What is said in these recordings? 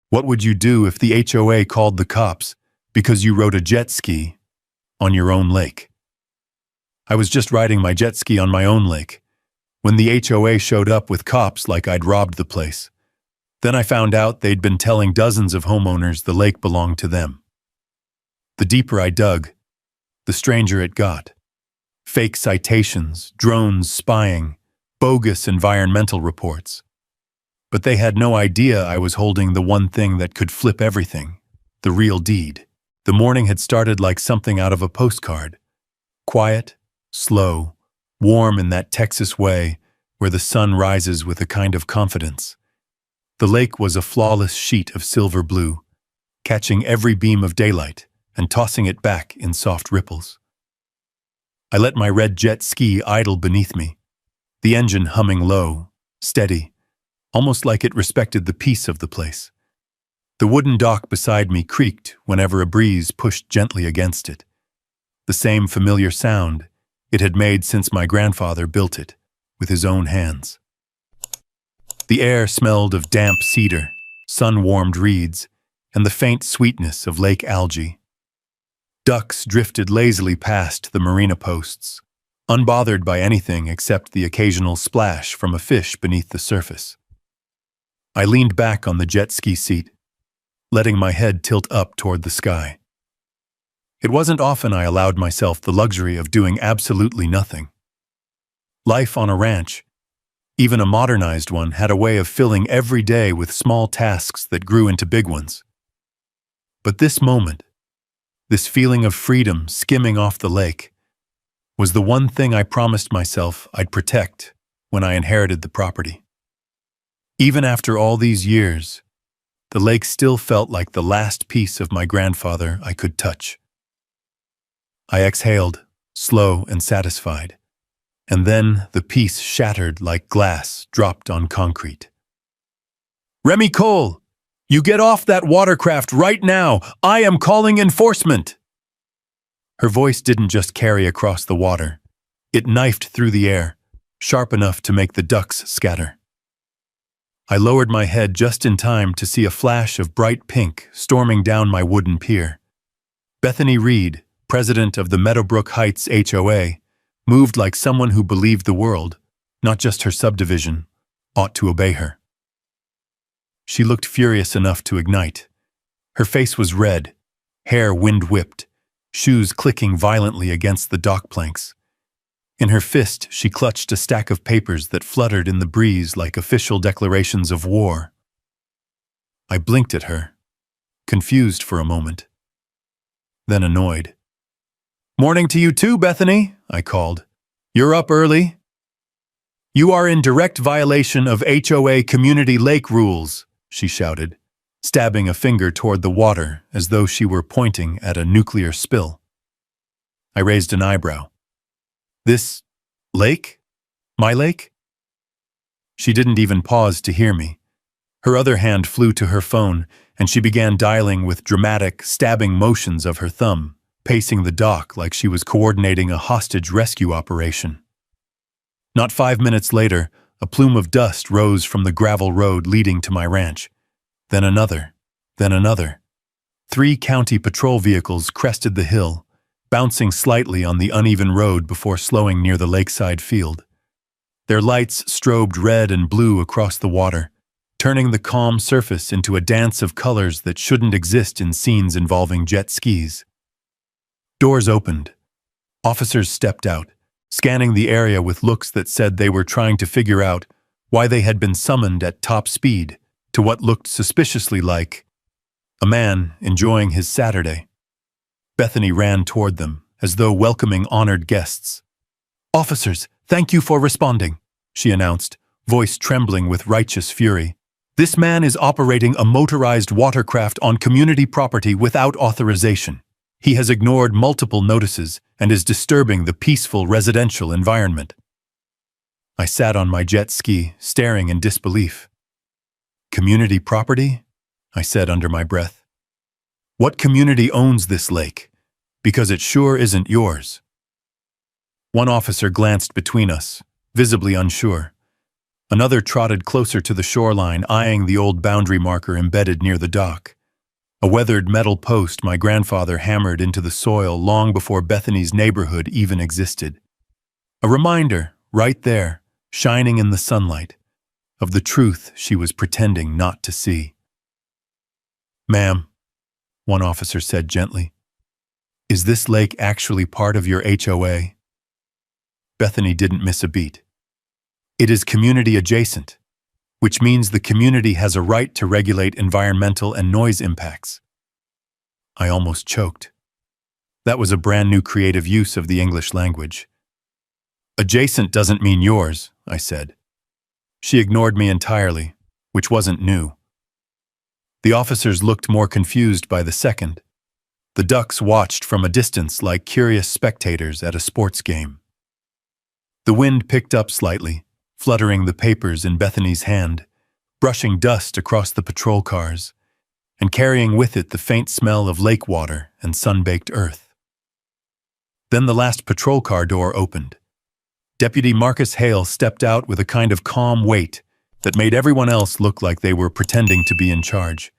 What would you do if the HOA called the cops because you rode a jet ski on your own lake? I was just riding my jet ski on my own lake when the HOA showed up with cops like I'd robbed the place. Then I found out they'd been telling dozens of homeowners the lake belonged to them. The deeper I dug, the stranger it got. Fake citations, drones spying, bogus environmental reports. But they had no idea I was holding the one thing that could flip everything, the real deed. The morning had started like something out of a postcard. Quiet, slow, warm in that Texas way where the sun rises with a kind of confidence. The lake was a flawless sheet of silver blue, catching every beam of daylight and tossing it back in soft ripples. I let my red jet ski idle beneath me, the engine humming low, steady, almost like it respected the peace of the place. The wooden dock beside me creaked whenever a breeze pushed gently against it. The same familiar sound it had made since my grandfather built it with his own hands. The air smelled of damp cedar, sun-warmed reeds, and the faint sweetness of lake algae. Ducks drifted lazily past the marina posts, unbothered by anything except the occasional splash from a fish beneath the surface. I leaned back on the jet ski seat, letting my head tilt up toward the sky. It wasn't often I allowed myself the luxury of doing absolutely nothing. Life on a ranch, even a modernized one, had a way of filling every day with small tasks that grew into big ones. But this moment, this feeling of freedom skimming off the lake, was the one thing I promised myself I'd protect when I inherited the property. Even after all these years, the lake still felt like the last piece of my grandfather I could touch. I exhaled, slow and satisfied, and then the piece shattered like glass dropped on concrete. "Remy Cole, you get off that watercraft right now! I am calling enforcement!" Her voice didn't just carry across the water. It knifed through the air, sharp enough to make the ducks scatter. I lowered my head just in time to see a flash of bright pink storming down my wooden pier. Bethany Reed, president of the Meadowbrook Heights HOA, moved like someone who believed the world, not just her subdivision, ought to obey her. She looked furious enough to ignite. Her face was red, hair wind-whipped, shoes clicking violently against the dock planks. In her fist, she clutched a stack of papers that fluttered in the breeze like official declarations of war. I blinked at her, confused for a moment, then annoyed. "Morning to you too, Bethany," I called. "You're up early." "You are in direct violation of HOA community lake rules," she shouted, stabbing a finger toward the water as though she were pointing at a nuclear spill. I raised an eyebrow. "This lake? My lake?" She didn't even pause to hear me. Her other hand flew to her phone, and she began dialing with dramatic, stabbing motions of her thumb, pacing the dock like she was coordinating a hostage rescue operation. Not 5 minutes later, a plume of dust rose from the gravel road leading to my ranch. Then another, then another. 3 county patrol vehicles crested the hill, bouncing slightly on the uneven road before slowing near the lakeside field. Their lights strobed red and blue across the water, turning the calm surface into a dance of colors that shouldn't exist in scenes involving jet skis. Doors opened. Officers stepped out, scanning the area with looks that said they were trying to figure out why they had been summoned at top speed to what looked suspiciously like a man enjoying his Saturday. Bethany ran toward them, as though welcoming honored guests. "Officers, thank you for responding," she announced, voice trembling with righteous fury. "This man is operating a motorized watercraft on community property without authorization. He has ignored multiple notices and is disturbing the peaceful residential environment." I sat on my jet ski, staring in disbelief. "Community property?" I said under my breath. "What community owns this lake? Because it sure isn't yours." One officer glanced between us, visibly unsure. Another trotted closer to the shoreline, eyeing the old boundary marker embedded near the dock. A weathered metal post my grandfather hammered into the soil long before Bethany's neighborhood even existed. A reminder, right there, shining in the sunlight, of the truth she was pretending not to see. "Ma'am," one officer said gently, "is this lake actually part of your HOA?" Bethany didn't miss a beat. "It is community adjacent, which means the community has a right to regulate environmental and noise impacts." I almost choked. That was a brand new creative use of the English language. "Adjacent doesn't mean yours," I said. She ignored me entirely, which wasn't new. The officers looked more confused by the second. The ducks watched from a distance like curious spectators at a sports game. The wind picked up slightly, fluttering the papers in Bethany's hand, brushing dust across the patrol cars, and carrying with it the faint smell of lake water and sun-baked earth. Then the last patrol car door opened. Deputy Marcus Hale stepped out with a kind of calm weight that made everyone else look like they were pretending to be in charge.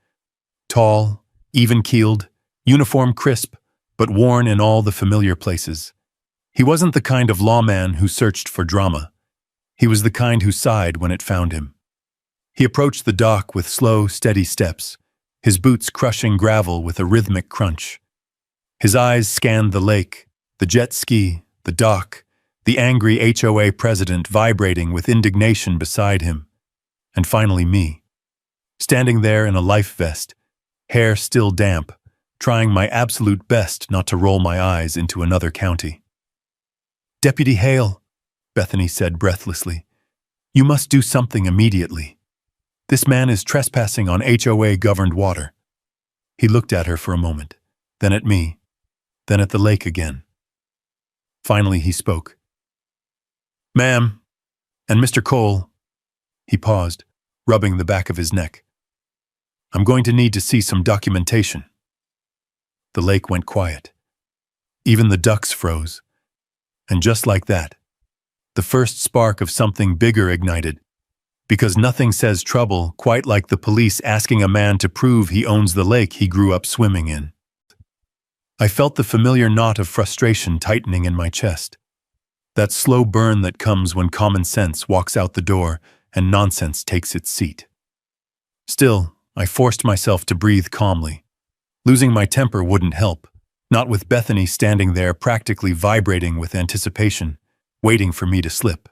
Tall, even-keeled, uniform crisp, but worn in all the familiar places. He wasn't the kind of lawman who searched for drama. He was the kind who sighed when it found him. He approached the dock with slow, steady steps, his boots crushing gravel with a rhythmic crunch. His eyes scanned the lake, the jet ski, the dock, the angry HOA president vibrating with indignation beside him, and finally me, standing there in a life vest, hair still damp, trying my absolute best not to roll my eyes into another county. "Deputy Hale," Bethany said breathlessly, "you must do something immediately. This man is trespassing on HOA-governed water." He looked at her for a moment, then at me, then at the lake again. Finally he spoke. "Ma'am, and Mr. Cole," he paused, rubbing the back of his neck, "I'm going to need to see some documentation." The lake went quiet. Even the ducks froze. And just like that, the first spark of something bigger ignited, because nothing says trouble quite like the police asking a man to prove he owns the lake he grew up swimming in. I felt the familiar knot of frustration tightening in my chest. That slow burn that comes when common sense walks out the door and nonsense takes its seat. Still, I forced myself to breathe calmly. Losing my temper wouldn't help, not with Bethany standing there practically vibrating with anticipation, waiting for me to slip.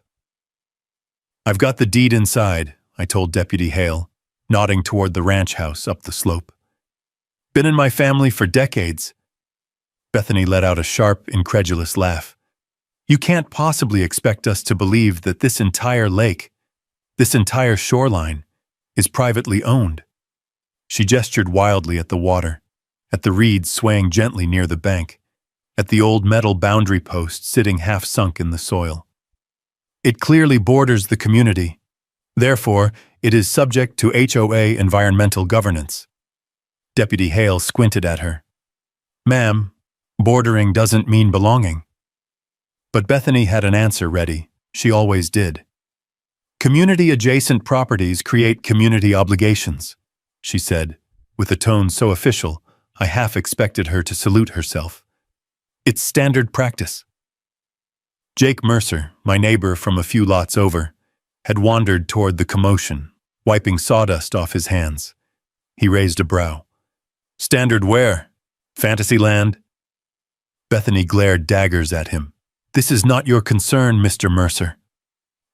"I've got the deed inside," I told Deputy Hale, nodding toward the ranch house up the slope. "Been in my family for decades." Bethany let out a sharp, incredulous laugh. "You can't possibly expect us to believe that this entire lake, this entire shoreline, is privately owned." She gestured wildly at the water, at the reeds swaying gently near the bank, at the old metal boundary post sitting half-sunk in the soil. "It clearly borders the community. Therefore, it is subject to HOA environmental governance." Deputy Hale squinted at her. "Ma'am, bordering doesn't mean belonging." But Bethany had an answer ready. She always did. "Community-adjacent properties create community obligations," she said, with a tone so official I half expected her to salute herself. "It's standard practice." Jake Mercer, my neighbor from a few lots over, had wandered toward the commotion, wiping sawdust off his hands. He raised a brow. "Standard where? Fantasyland?" Bethany glared daggers at him. "This is not your concern, Mr. Mercer."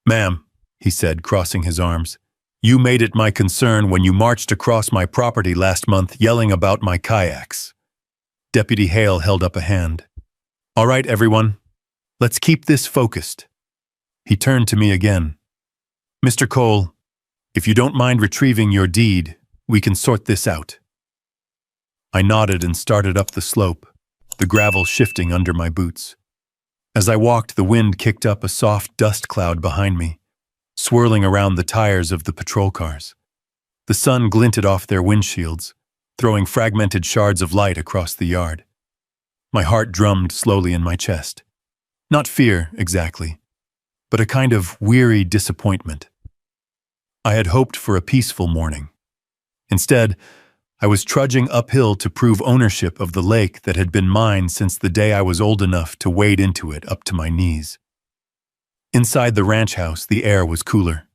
"Ma'am," he said, crossing his arms, "you made it my concern when you marched across my property last month yelling about my kayaks." Deputy Hale held up a hand. "All right, everyone. Let's keep this focused." He turned to me again. "Mr. Cole, if you don't mind retrieving your deed, we can sort this out." I nodded and started up the slope, the gravel shifting under my boots. As I walked, the wind kicked up a soft dust cloud behind me, swirling around the tires of the patrol cars. The sun glinted off their windshields, throwing fragmented shards of light across the yard. My heart drummed slowly in my chest. Not fear, exactly, but a kind of weary disappointment. I had hoped for a peaceful morning. Instead, I was trudging uphill to prove ownership of the lake that had been mine since the day I was old enough to wade into it up to my knees. Inside the ranch house, the air was cooler.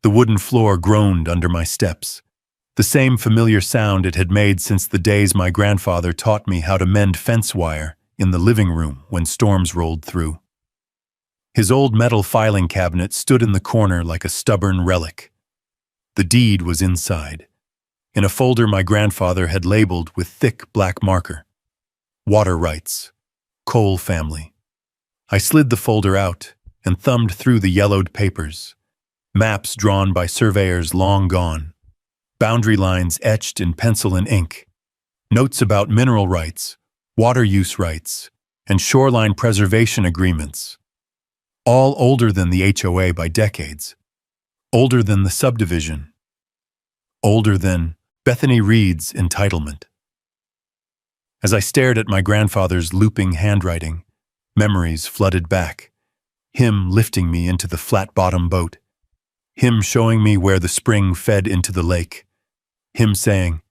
The wooden floor groaned under my steps, the same familiar sound it had made since the days my grandfather taught me how to mend fence wire in the living room when storms rolled through. His old metal filing cabinet stood in the corner like a stubborn relic. The deed was inside, in a folder my grandfather had labeled with thick black marker. Water rights. Cole family. I slid the folder out and thumbed through the yellowed papers. Maps drawn by surveyors long gone. Boundary lines etched in pencil and ink. Notes about mineral rights, water use rights, and shoreline preservation agreements. All older than the HOA by decades. Older than the subdivision. Older than Bethany Reed's entitlement. As I stared at my grandfather's looping handwriting, memories flooded back. Him lifting me into the flat-bottom boat. Him showing me where the spring fed into the lake. Him saying,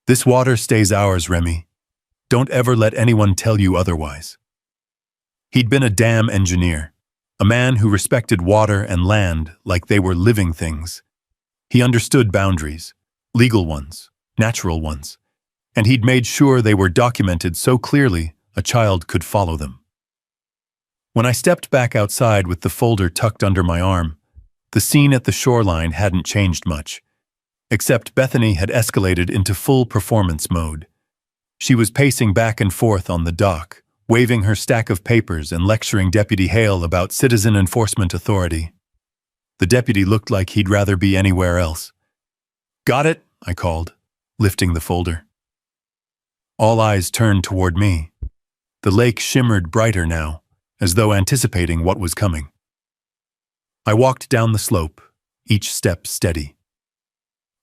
"This water stays ours, Remy. Don't ever let anyone tell you otherwise." He'd been a dam engineer, a man who respected water and land like they were living things. He understood boundaries, legal ones, natural ones, and he'd made sure they were documented so clearly a child could follow them. When I stepped back outside with the folder tucked under my arm, the scene at the shoreline hadn't changed much, except Bethany had escalated into full performance mode. She was pacing back and forth on the dock, waving her stack of papers and lecturing Deputy Hale about citizen enforcement authority. The deputy looked like he'd rather be anywhere else. "Got it," I called, lifting the folder. All eyes turned toward me. The lake shimmered brighter now, as though anticipating what was coming. I walked down the slope, each step steady.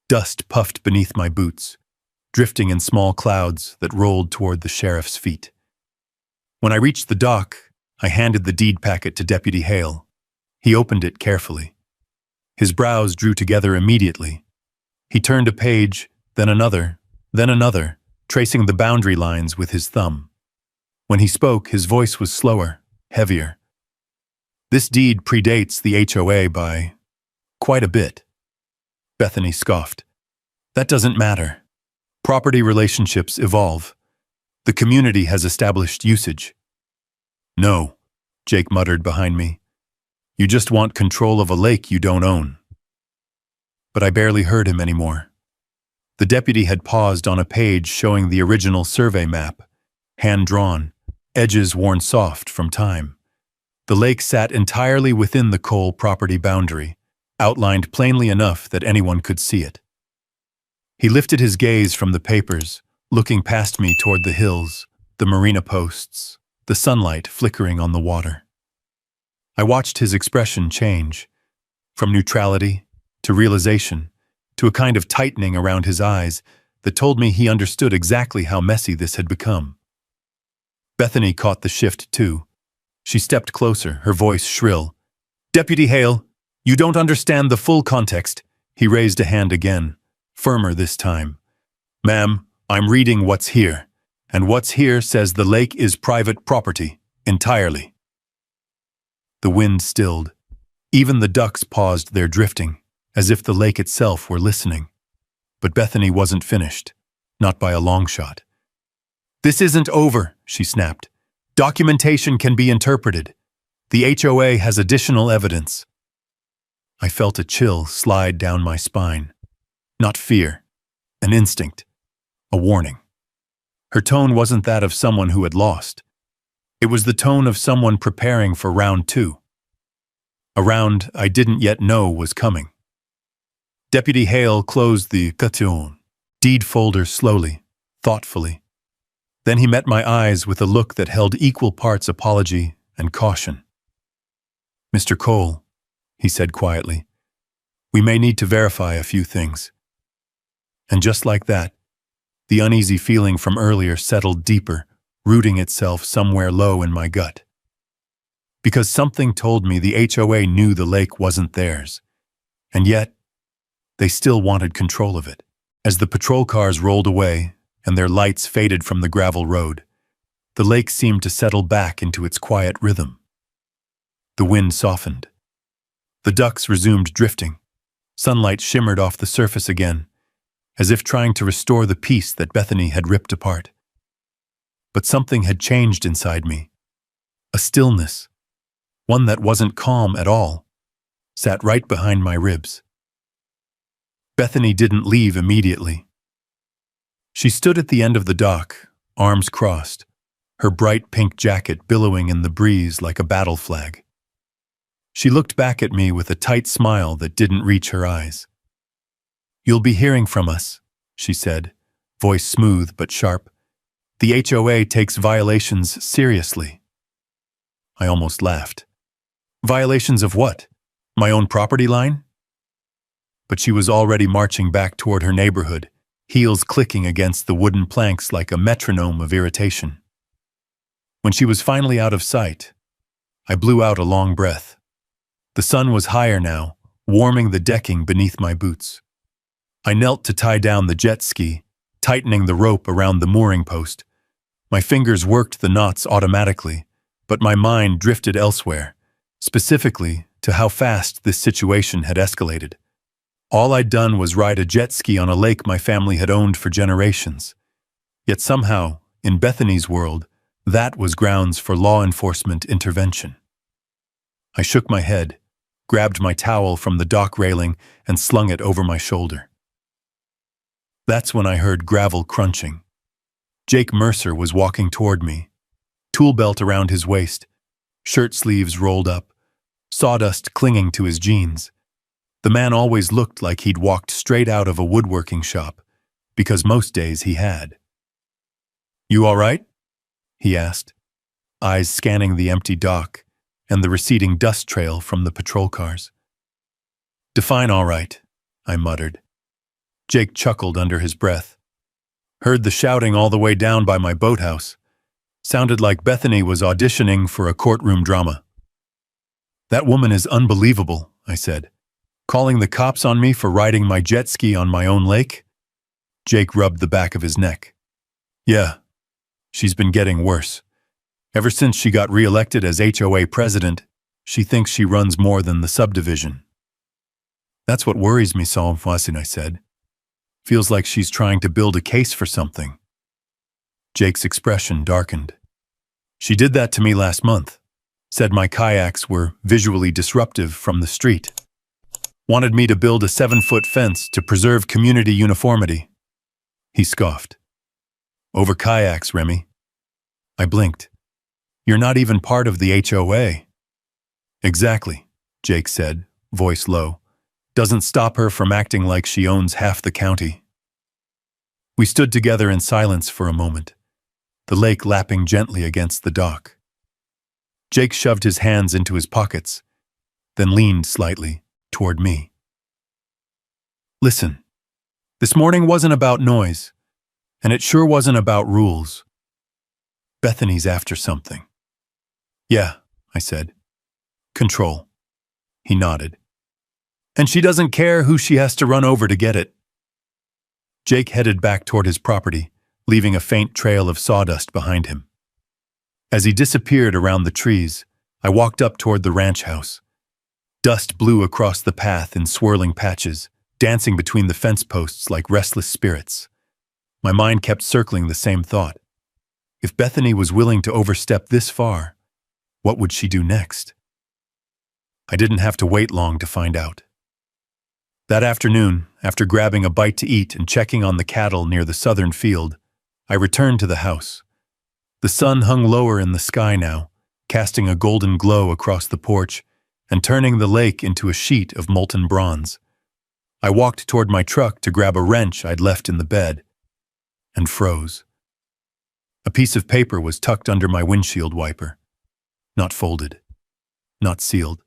Dust puffed beneath my boots, drifting in small clouds that rolled toward the sheriff's feet. When I reached the dock, I handed the deed packet to Deputy Hale. He opened it carefully. His brows drew together immediately. He turned a page, then another, tracing the boundary lines with his thumb. When he spoke, his voice was slower, heavier. "This deed predates the HOA by quite a bit." Bethany scoffed. "That doesn't matter. Property relationships evolve. The community has established usage." "No," Jake muttered behind me. "You just want control of a lake you don't own." But I barely heard him anymore. The deputy had paused on a page showing the original survey map, hand-drawn, edges worn soft from time. The lake sat entirely within the Cole property boundary, outlined plainly enough that anyone could see it. He lifted his gaze from the papers, looking past me toward the hills, the marina posts, the sunlight flickering on the water. I watched his expression change, from neutrality to realization, to a kind of tightening around his eyes that told me he understood exactly how messy this had become. Bethany caught the shift too. She stepped closer, her voice shrill. "Deputy Hale, you don't understand the full context." He raised a hand again, firmer this time. "Ma'am, I'm reading what's here, and what's here says the lake is private property, entirely." The wind stilled. Even the ducks paused their drifting, as if the lake itself were listening. But Bethany wasn't finished, not by a long shot. "This isn't over," she snapped. "Documentation can be interpreted. The HOA has additional evidence." I felt a chill slide down my spine. Not fear, an instinct, a warning. Her tone wasn't that of someone who had lost. It was the tone of someone preparing for round 2. A round I didn't yet know was coming. Deputy Hale closed the deed folder slowly, thoughtfully. Then he met my eyes with a look that held equal parts apology and caution. "Mr. Cole," he said quietly, "we may need to verify a few things." And just like that, the uneasy feeling from earlier settled deeper, rooting itself somewhere low in my gut. Because something told me the HOA knew the lake wasn't theirs, and yet They still wanted control of it. As the patrol cars rolled away and their lights faded from the gravel road, the lake seemed to settle back into its quiet rhythm. The wind softened. The ducks resumed drifting. Sunlight shimmered off the surface again, as if trying to restore the peace that Bethany had ripped apart. But something had changed inside me. A stillness, one that wasn't calm at all, sat right behind my ribs. Bethany didn't leave immediately. She stood at the end of the dock, arms crossed, her bright pink jacket billowing in the breeze like a battle flag. She looked back at me with a tight smile that didn't reach her eyes. "You'll be hearing from us," she said, voice smooth but sharp. "The HOA takes violations seriously." I almost laughed. Violations of what? My own property line? But she was already marching back toward her neighborhood, heels clicking against the wooden planks like a metronome of irritation. When she was finally out of sight, I blew out a long breath. The sun was higher now, warming the decking beneath my boots. I knelt to tie down the jet ski, tightening the rope around the mooring post. My fingers worked the knots automatically, but my mind drifted elsewhere, specifically to how fast this situation had escalated. All I'd done was ride a jet ski on a lake my family had owned for generations. Yet somehow, in Bethany's world, that was grounds for law enforcement intervention. I shook my head, grabbed my towel from the dock railing, and slung it over my shoulder. That's when I heard gravel crunching. Jake Mercer was walking toward me, tool belt around his waist, shirt sleeves rolled up, sawdust clinging to his jeans. The man always looked like he'd walked straight out of a woodworking shop, because most days he had. "You all right?" he asked, eyes scanning the empty dock and the receding dust trail from the patrol cars. "Define all right," I muttered. Jake chuckled under his breath. "Heard the shouting all the way down by my boathouse. Sounded like Bethany was auditioning for a courtroom drama." "That woman is unbelievable," I said. "Calling the cops on me for riding my jet ski on my own lake?" Jake rubbed the back of his neck. "Yeah, she's been getting worse. Ever since she got re-elected as HOA president, she thinks she runs more than the subdivision." "That's what worries me, Salmfasin," I said. "Feels like she's trying to build a case for something." Jake's expression darkened. "She did that to me last month. Said my kayaks were visually disruptive from the street. Wanted me to build a 7-foot fence to preserve community uniformity." He scoffed. "Over kayaks, Remy." I blinked. "You're not even part of the HOA." "Exactly," Jake said, voice low. "Doesn't stop her from acting like she owns half the county." We stood together in silence for a moment, the lake lapping gently against the dock. Jake shoved his hands into his pockets, then leaned slightly toward me. "Listen, this morning wasn't about noise, and it sure wasn't about rules. Bethany's after something." "Yeah," I said. "Control." He nodded. "And she doesn't care who she has to run over to get it." Jake headed back toward his property, leaving a faint trail of sawdust behind him. As he disappeared around the trees, I walked up toward the ranch house. Dust blew across the path in swirling patches, dancing between the fence posts like restless spirits. My mind kept circling the same thought. If Bethany was willing to overstep this far, what would she do next? I didn't have to wait long to find out. That afternoon, after grabbing a bite to eat and checking on the cattle near the southern field, I returned to the house. The sun hung lower in the sky now, casting a golden glow across the porch and turning the lake into a sheet of molten bronze. I walked toward my truck to grab a wrench I'd left in the bed, and froze. A piece of paper was tucked under my windshield wiper. Not folded, not sealed,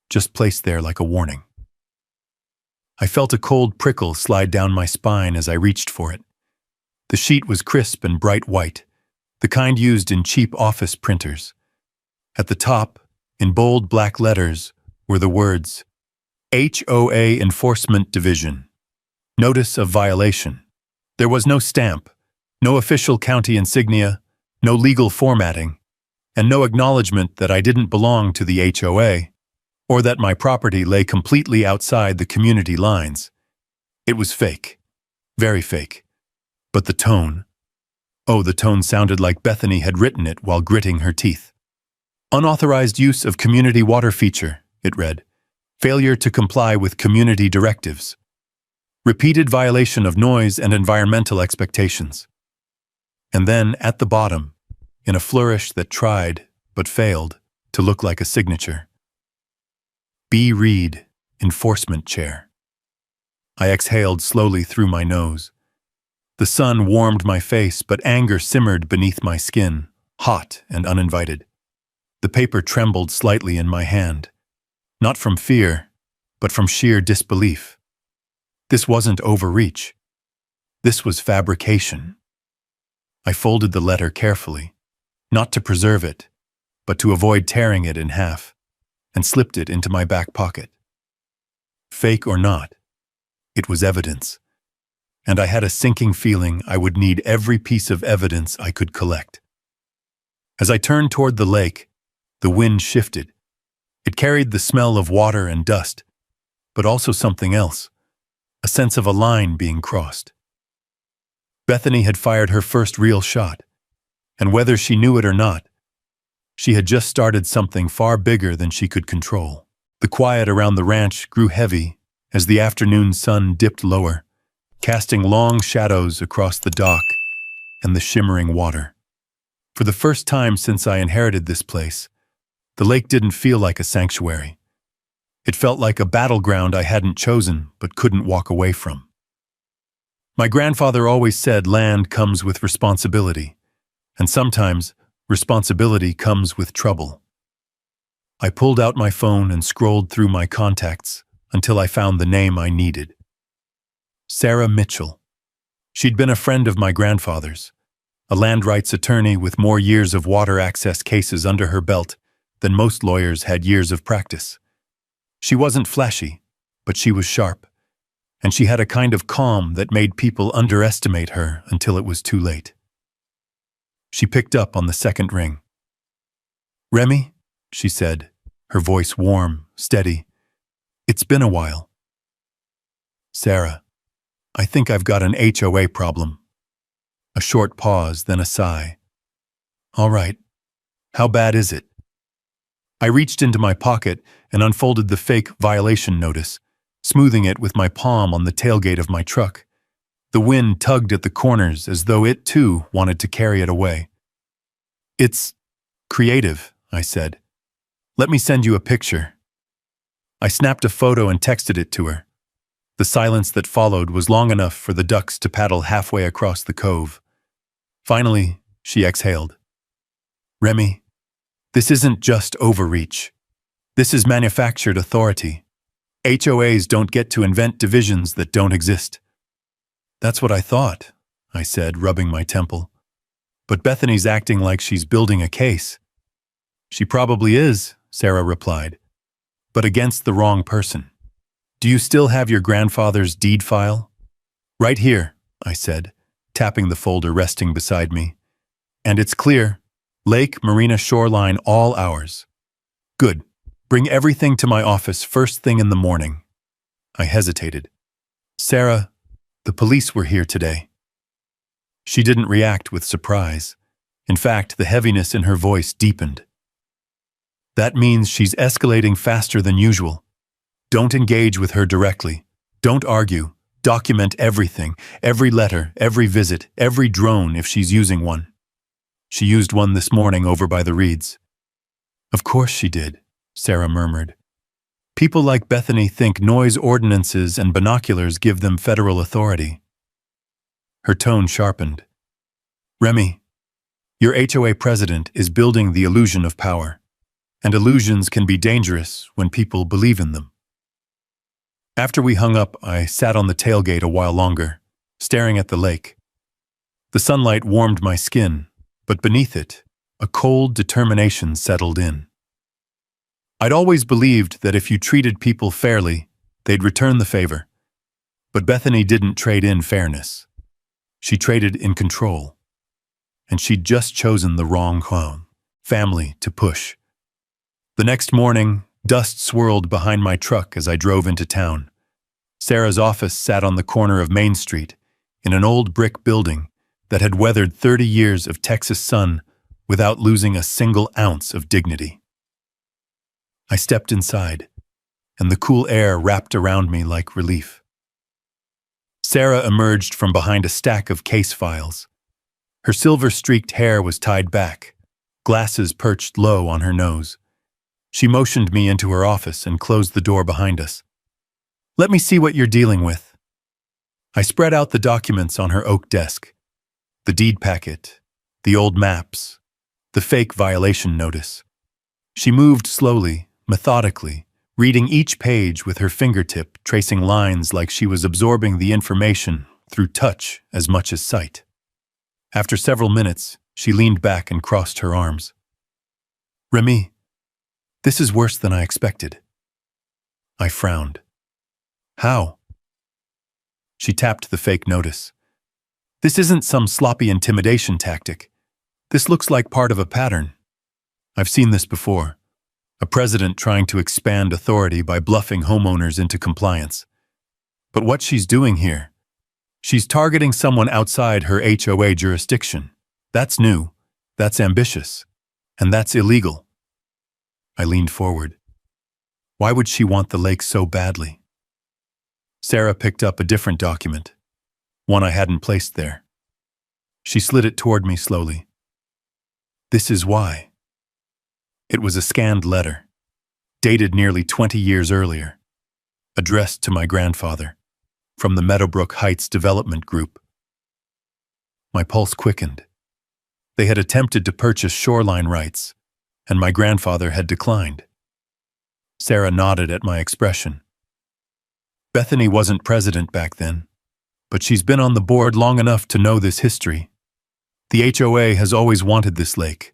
just placed there like a warning. I felt a cold prickle slide down my spine as I reached for it. The sheet was crisp and bright white, the kind used in cheap office printers. At the top, in bold black letters, were the words, HOA Enforcement Division. Notice of violation. There was no stamp, no official county insignia, no legal formatting, and no acknowledgement that I didn't belong to the HOA, or that my property lay completely outside the community lines. It was fake. Very fake. But the tone. Oh, the tone sounded like Bethany had written it while gritting her teeth. Unauthorized use of community water feature, it read. Failure to comply with community directives. Repeated violation of noise and environmental expectations. And then, at the bottom, in a flourish that tried, but failed, to look like a signature. B. Reed, Enforcement Chair. I exhaled slowly through my nose. The sun warmed my face, but anger simmered beneath my skin, hot and uninvited. The paper trembled slightly in my hand. Not from fear, but from sheer disbelief. This wasn't overreach. This was fabrication. I folded the letter carefully, not to preserve it, but to avoid tearing it in half, and slipped it into my back pocket. Fake or not, it was evidence, and I had a sinking feeling I would need every piece of evidence I could collect. As I turned toward the lake, the wind shifted. It carried the smell of water and dust, but also something else, a sense of a line being crossed. Bethany had fired her first real shot, and whether she knew it or not, she had just started something far bigger than she could control. The quiet around the ranch grew heavy as the afternoon sun dipped lower, casting long shadows across the dock and the shimmering water. For the first time since I inherited this place, the lake didn't feel like a sanctuary. It felt like a battleground I hadn't chosen but couldn't walk away from. My grandfather always said land comes with responsibility, and sometimes responsibility comes with trouble. I pulled out my phone and scrolled through my contacts until I found the name I needed. Sarah Mitchell. She'd been a friend of my grandfather's, a land rights attorney with more years of water access cases under her belt than most lawyers had years of practice. She wasn't flashy, but she was sharp, and she had a kind of calm that made people underestimate her until it was too late. She picked up on the second ring. "Remy," she said, her voice warm, steady. "It's been a while." "Sarah, I think I've got an HOA problem." A short pause, then a sigh. "All right. How bad is it?" I reached into my pocket and unfolded the fake violation notice, smoothing it with my palm on the tailgate of my truck. The wind tugged at the corners as though it, too, wanted to carry it away. "It's creative," I said. "Let me send you a picture." I snapped a photo and texted it to her. The silence that followed was long enough for the ducks to paddle halfway across the cove. Finally, she exhaled. "Remy, this isn't just overreach. This is manufactured authority. HOAs don't get to invent divisions that don't exist." "That's what I thought," I said, rubbing my temple. "But Bethany's acting like she's building a case." "She probably is," Sarah replied, "but against the wrong person. Do you still have your grandfather's deed file?" "Right here," I said, tapping the folder resting beside me. "And it's clear. Lake, marina, shoreline, all ours." "Good. Bring everything to my office first thing in the morning." I hesitated. "Sarah, the police were here today." She didn't react with surprise. In fact, the heaviness in her voice deepened. "That means she's escalating faster than usual. Don't engage with her directly. Don't argue. Document everything, every letter, every visit, every drone if she's using one." "She used one this morning over by the reeds." "Of course she did," Sarah murmured. "People like Bethany think noise ordinances and binoculars give them federal authority." Her tone sharpened. "Remy, your HOA president is building the illusion of power, and illusions can be dangerous when people believe in them." After we hung up, I sat on the tailgate a while longer, staring at the lake. The sunlight warmed my skin, but beneath it, a cold determination settled in. I'd always believed that if you treated people fairly, They'd return the favor. But Bethany didn't trade in fairness. She traded in control. And she'd just chosen the wrong home, family to push. The next morning, dust swirled behind my truck as I drove into town. Sarah's office sat on the corner of Main Street, in an old brick building that had weathered 30 years of Texas sun without losing a single ounce of dignity. I stepped inside, and the cool air wrapped around me like relief. Sarah emerged from behind a stack of case files. Her silver-streaked hair was tied back, glasses perched low on her nose. She motioned me into her office and closed the door behind us. "Let me see what you're dealing with." I spread out the documents on her oak desk. The deed packet, the old maps, the fake violation notice. She moved slowly, methodically, reading each page with her fingertip, tracing lines like she was absorbing the information through touch as much as sight. After several minutes, she leaned back and crossed her arms. "Remy, this is worse than I expected." I frowned. "How?" She tapped the fake notice. "This isn't some sloppy intimidation tactic. This looks like part of a pattern. I've seen this before. A president trying to expand authority by bluffing homeowners into compliance. But what she's doing here, she's targeting someone outside her HOA jurisdiction. That's new, that's ambitious, and that's illegal." I leaned forward. Why would she want the lake so badly? Sarah picked up a different document, one I hadn't placed there. She slid it toward me slowly. "This is why." It was a scanned letter, dated nearly 20 years earlier, addressed to my grandfather, from the Meadowbrook Heights Development Group. My pulse quickened. They had attempted to purchase shoreline rights, and my grandfather had declined. Sarah nodded at my expression. Bethany wasn't president back then, but she's been on the board long enough to know this history. The HOA has always wanted this lake,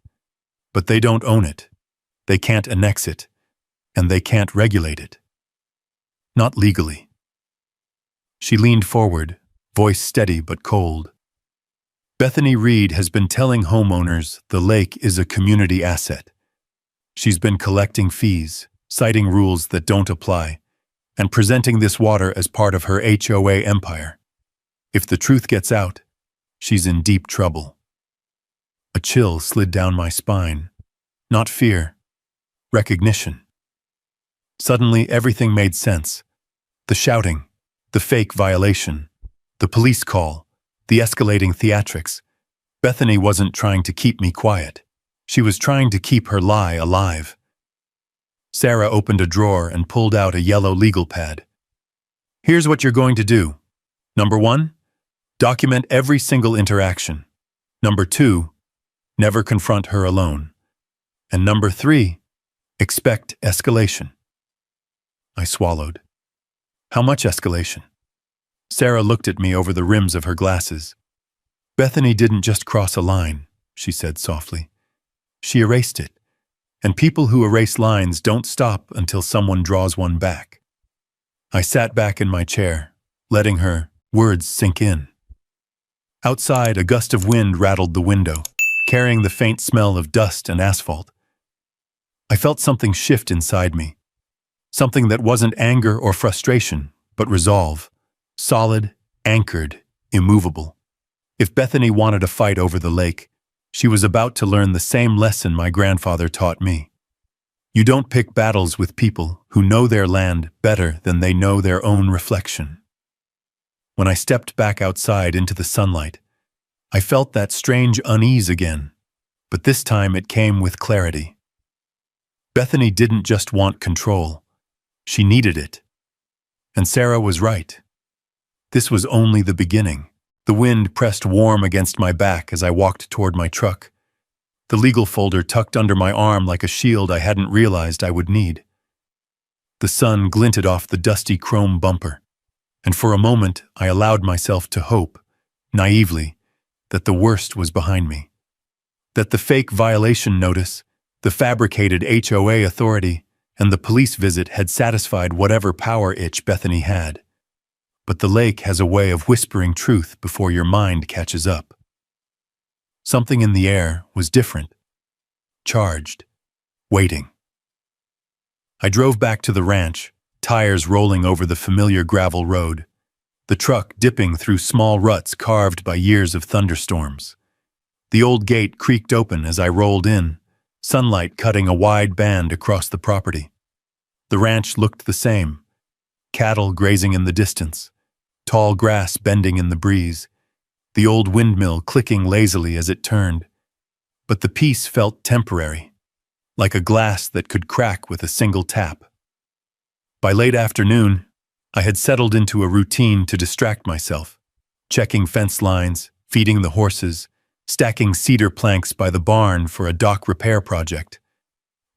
but they don't own it. They can't annex it, and they can't regulate it. Not legally. She leaned forward, voice steady but cold. Bethany Reed has been telling homeowners the lake is a community asset. She's been collecting fees, citing rules that don't apply, and presenting this water as part of her HOA empire. If the truth gets out, she's in deep trouble. A chill slid down my spine. Not fear. Recognition. Suddenly, everything made sense. The shouting, the fake violation, the police call, the escalating theatrics. Bethany wasn't trying to keep me quiet. She was trying to keep her lie alive. Sarah opened a drawer and pulled out a yellow legal pad. "Here's what you're going to do. Number 1, document every single interaction. Number 2, never confront her alone. And number 3, expect escalation." I swallowed. "How much escalation?" Sarah looked at me over the rims of her glasses. "Bethany didn't just cross a line," she said softly. "She erased it. And people who erase lines don't stop until someone draws one back." I sat back in my chair, letting her words sink in. Outside, a gust of wind rattled the window, carrying the faint smell of dust and asphalt. I felt something shift inside me, something that wasn't anger or frustration, but resolve, solid, anchored, immovable. If Bethany wanted a fight over the lake, she was about to learn the same lesson my grandfather taught me. You don't pick battles with people who know their land better than they know their own reflection. When I stepped back outside into the sunlight, I felt that strange unease again, but this time it came with clarity. Bethany didn't just want control. She needed it. And Sarah was right. This was only the beginning. The wind pressed warm against my back as I walked toward my truck, the legal folder tucked under my arm like a shield I hadn't realized I would need. The sun glinted off the dusty chrome bumper, and for a moment I allowed myself to hope, naively, that the worst was behind me. That the fake violation notice, the fabricated HOA authority, and the police visit had satisfied whatever power itch Bethany had. But the lake has a way of whispering truth before your mind catches up. Something in the air was different, charged, waiting. I drove back to the ranch, tires rolling over the familiar gravel road, the truck dipping through small ruts carved by years of thunderstorms. The old gate creaked open as I rolled in, sunlight cutting a wide band across the property. The ranch looked the same, cattle grazing in the distance, tall grass bending in the breeze, the old windmill clicking lazily as it turned. But the peace felt temporary, like a glass that could crack with a single tap. By late afternoon, I had settled into a routine to distract myself, checking fence lines, feeding the horses, stacking cedar planks by the barn for a dock repair project.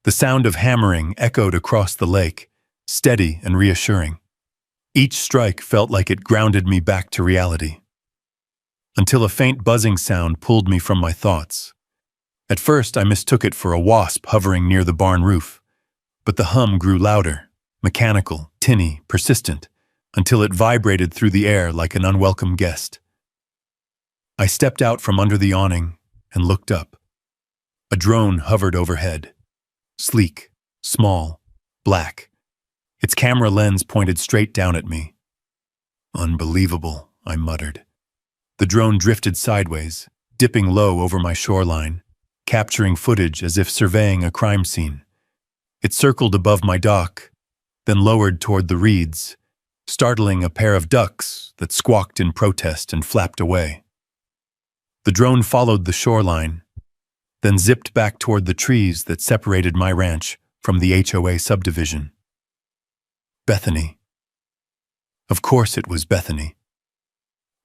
The sound of hammering echoed across the lake, steady and reassuring. Each strike felt like it grounded me back to reality. Until a faint buzzing sound pulled me from my thoughts. At first, I mistook it for a wasp hovering near the barn roof, but the hum grew louder, mechanical, tinny, persistent, until it vibrated through the air like an unwelcome guest. I stepped out from under the awning and looked up. A drone hovered overhead, sleek, small, black. Its camera lens pointed straight down at me. "Unbelievable," I muttered. The drone drifted sideways, dipping low over my shoreline, capturing footage as if surveying a crime scene. It circled above my dock, then lowered toward the reeds, startling a pair of ducks that squawked in protest and flapped away. The drone followed the shoreline, then zipped back toward the trees that separated my ranch from the HOA subdivision. Bethany. Of course it was Bethany.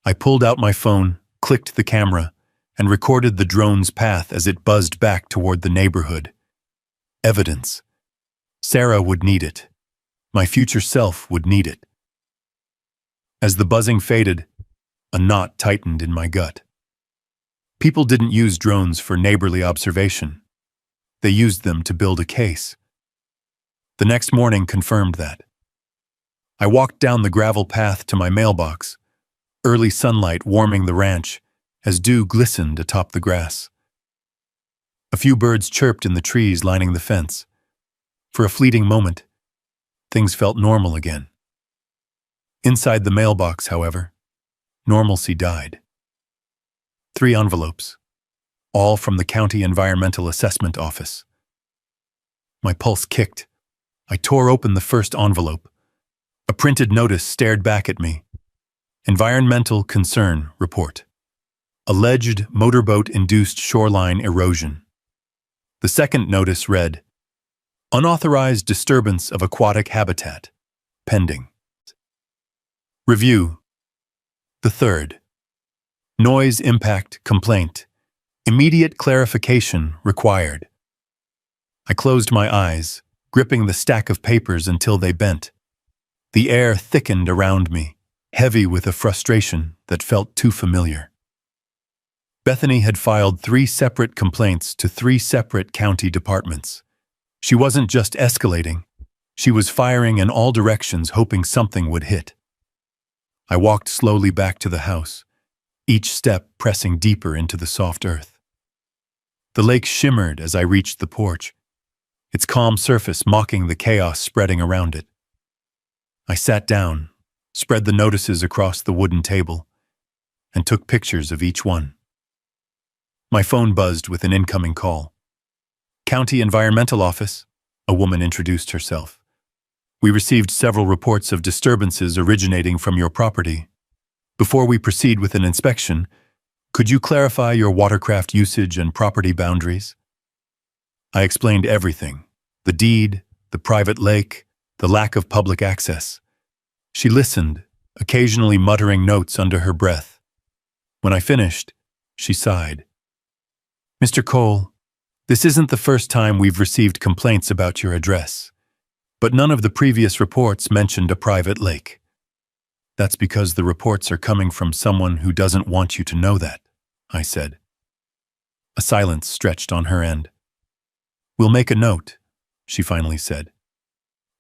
I pulled out my phone, clicked the camera, and recorded the drone's path as it buzzed back toward the neighborhood. Evidence. Sarah would need it. My future self would need it. As the buzzing faded, a knot tightened in my gut. People didn't use drones for neighborly observation. They used them to build a case. The next morning confirmed that. I walked down the gravel path to my mailbox, early sunlight warming the ranch as dew glistened atop the grass. A few birds chirped in the trees lining the fence. For a fleeting moment, things felt normal again. Inside the mailbox, however, normalcy died. 3 envelopes, all from the County Environmental Assessment Office. My pulse kicked. I tore open the first envelope. A printed notice stared back at me. Environmental Concern Report. Alleged motorboat-induced shoreline erosion. The second notice read, Unauthorized disturbance of aquatic habitat. Pending. Review. The third. Noise impact complaint. Immediate clarification required. I closed my eyes, gripping the stack of papers until they bent. The air thickened around me, heavy with a frustration that felt too familiar. Bethany had filed 3 separate complaints to 3 separate county departments. She wasn't just escalating, she was firing in all directions, hoping something would hit. I walked slowly back to the house, each step pressing deeper into the soft earth. The lake shimmered as I reached the porch, its calm surface mocking the chaos spreading around it. I sat down, spread the notices across the wooden table, and took pictures of each one. My phone buzzed with an incoming call. County Environmental Office, a woman introduced herself. We received several reports of disturbances originating from your property. Before we proceed with an inspection, could you clarify your watercraft usage and property boundaries? I explained everything, the deed, the private lake, the lack of public access. She listened, occasionally muttering notes under her breath. When I finished, she sighed. Mr. Cole, this isn't the first time we've received complaints about your address, but none of the previous reports mentioned a private lake. That's because the reports are coming from someone who doesn't want you to know that, I said. A silence stretched on her end. We'll make a note, she finally said.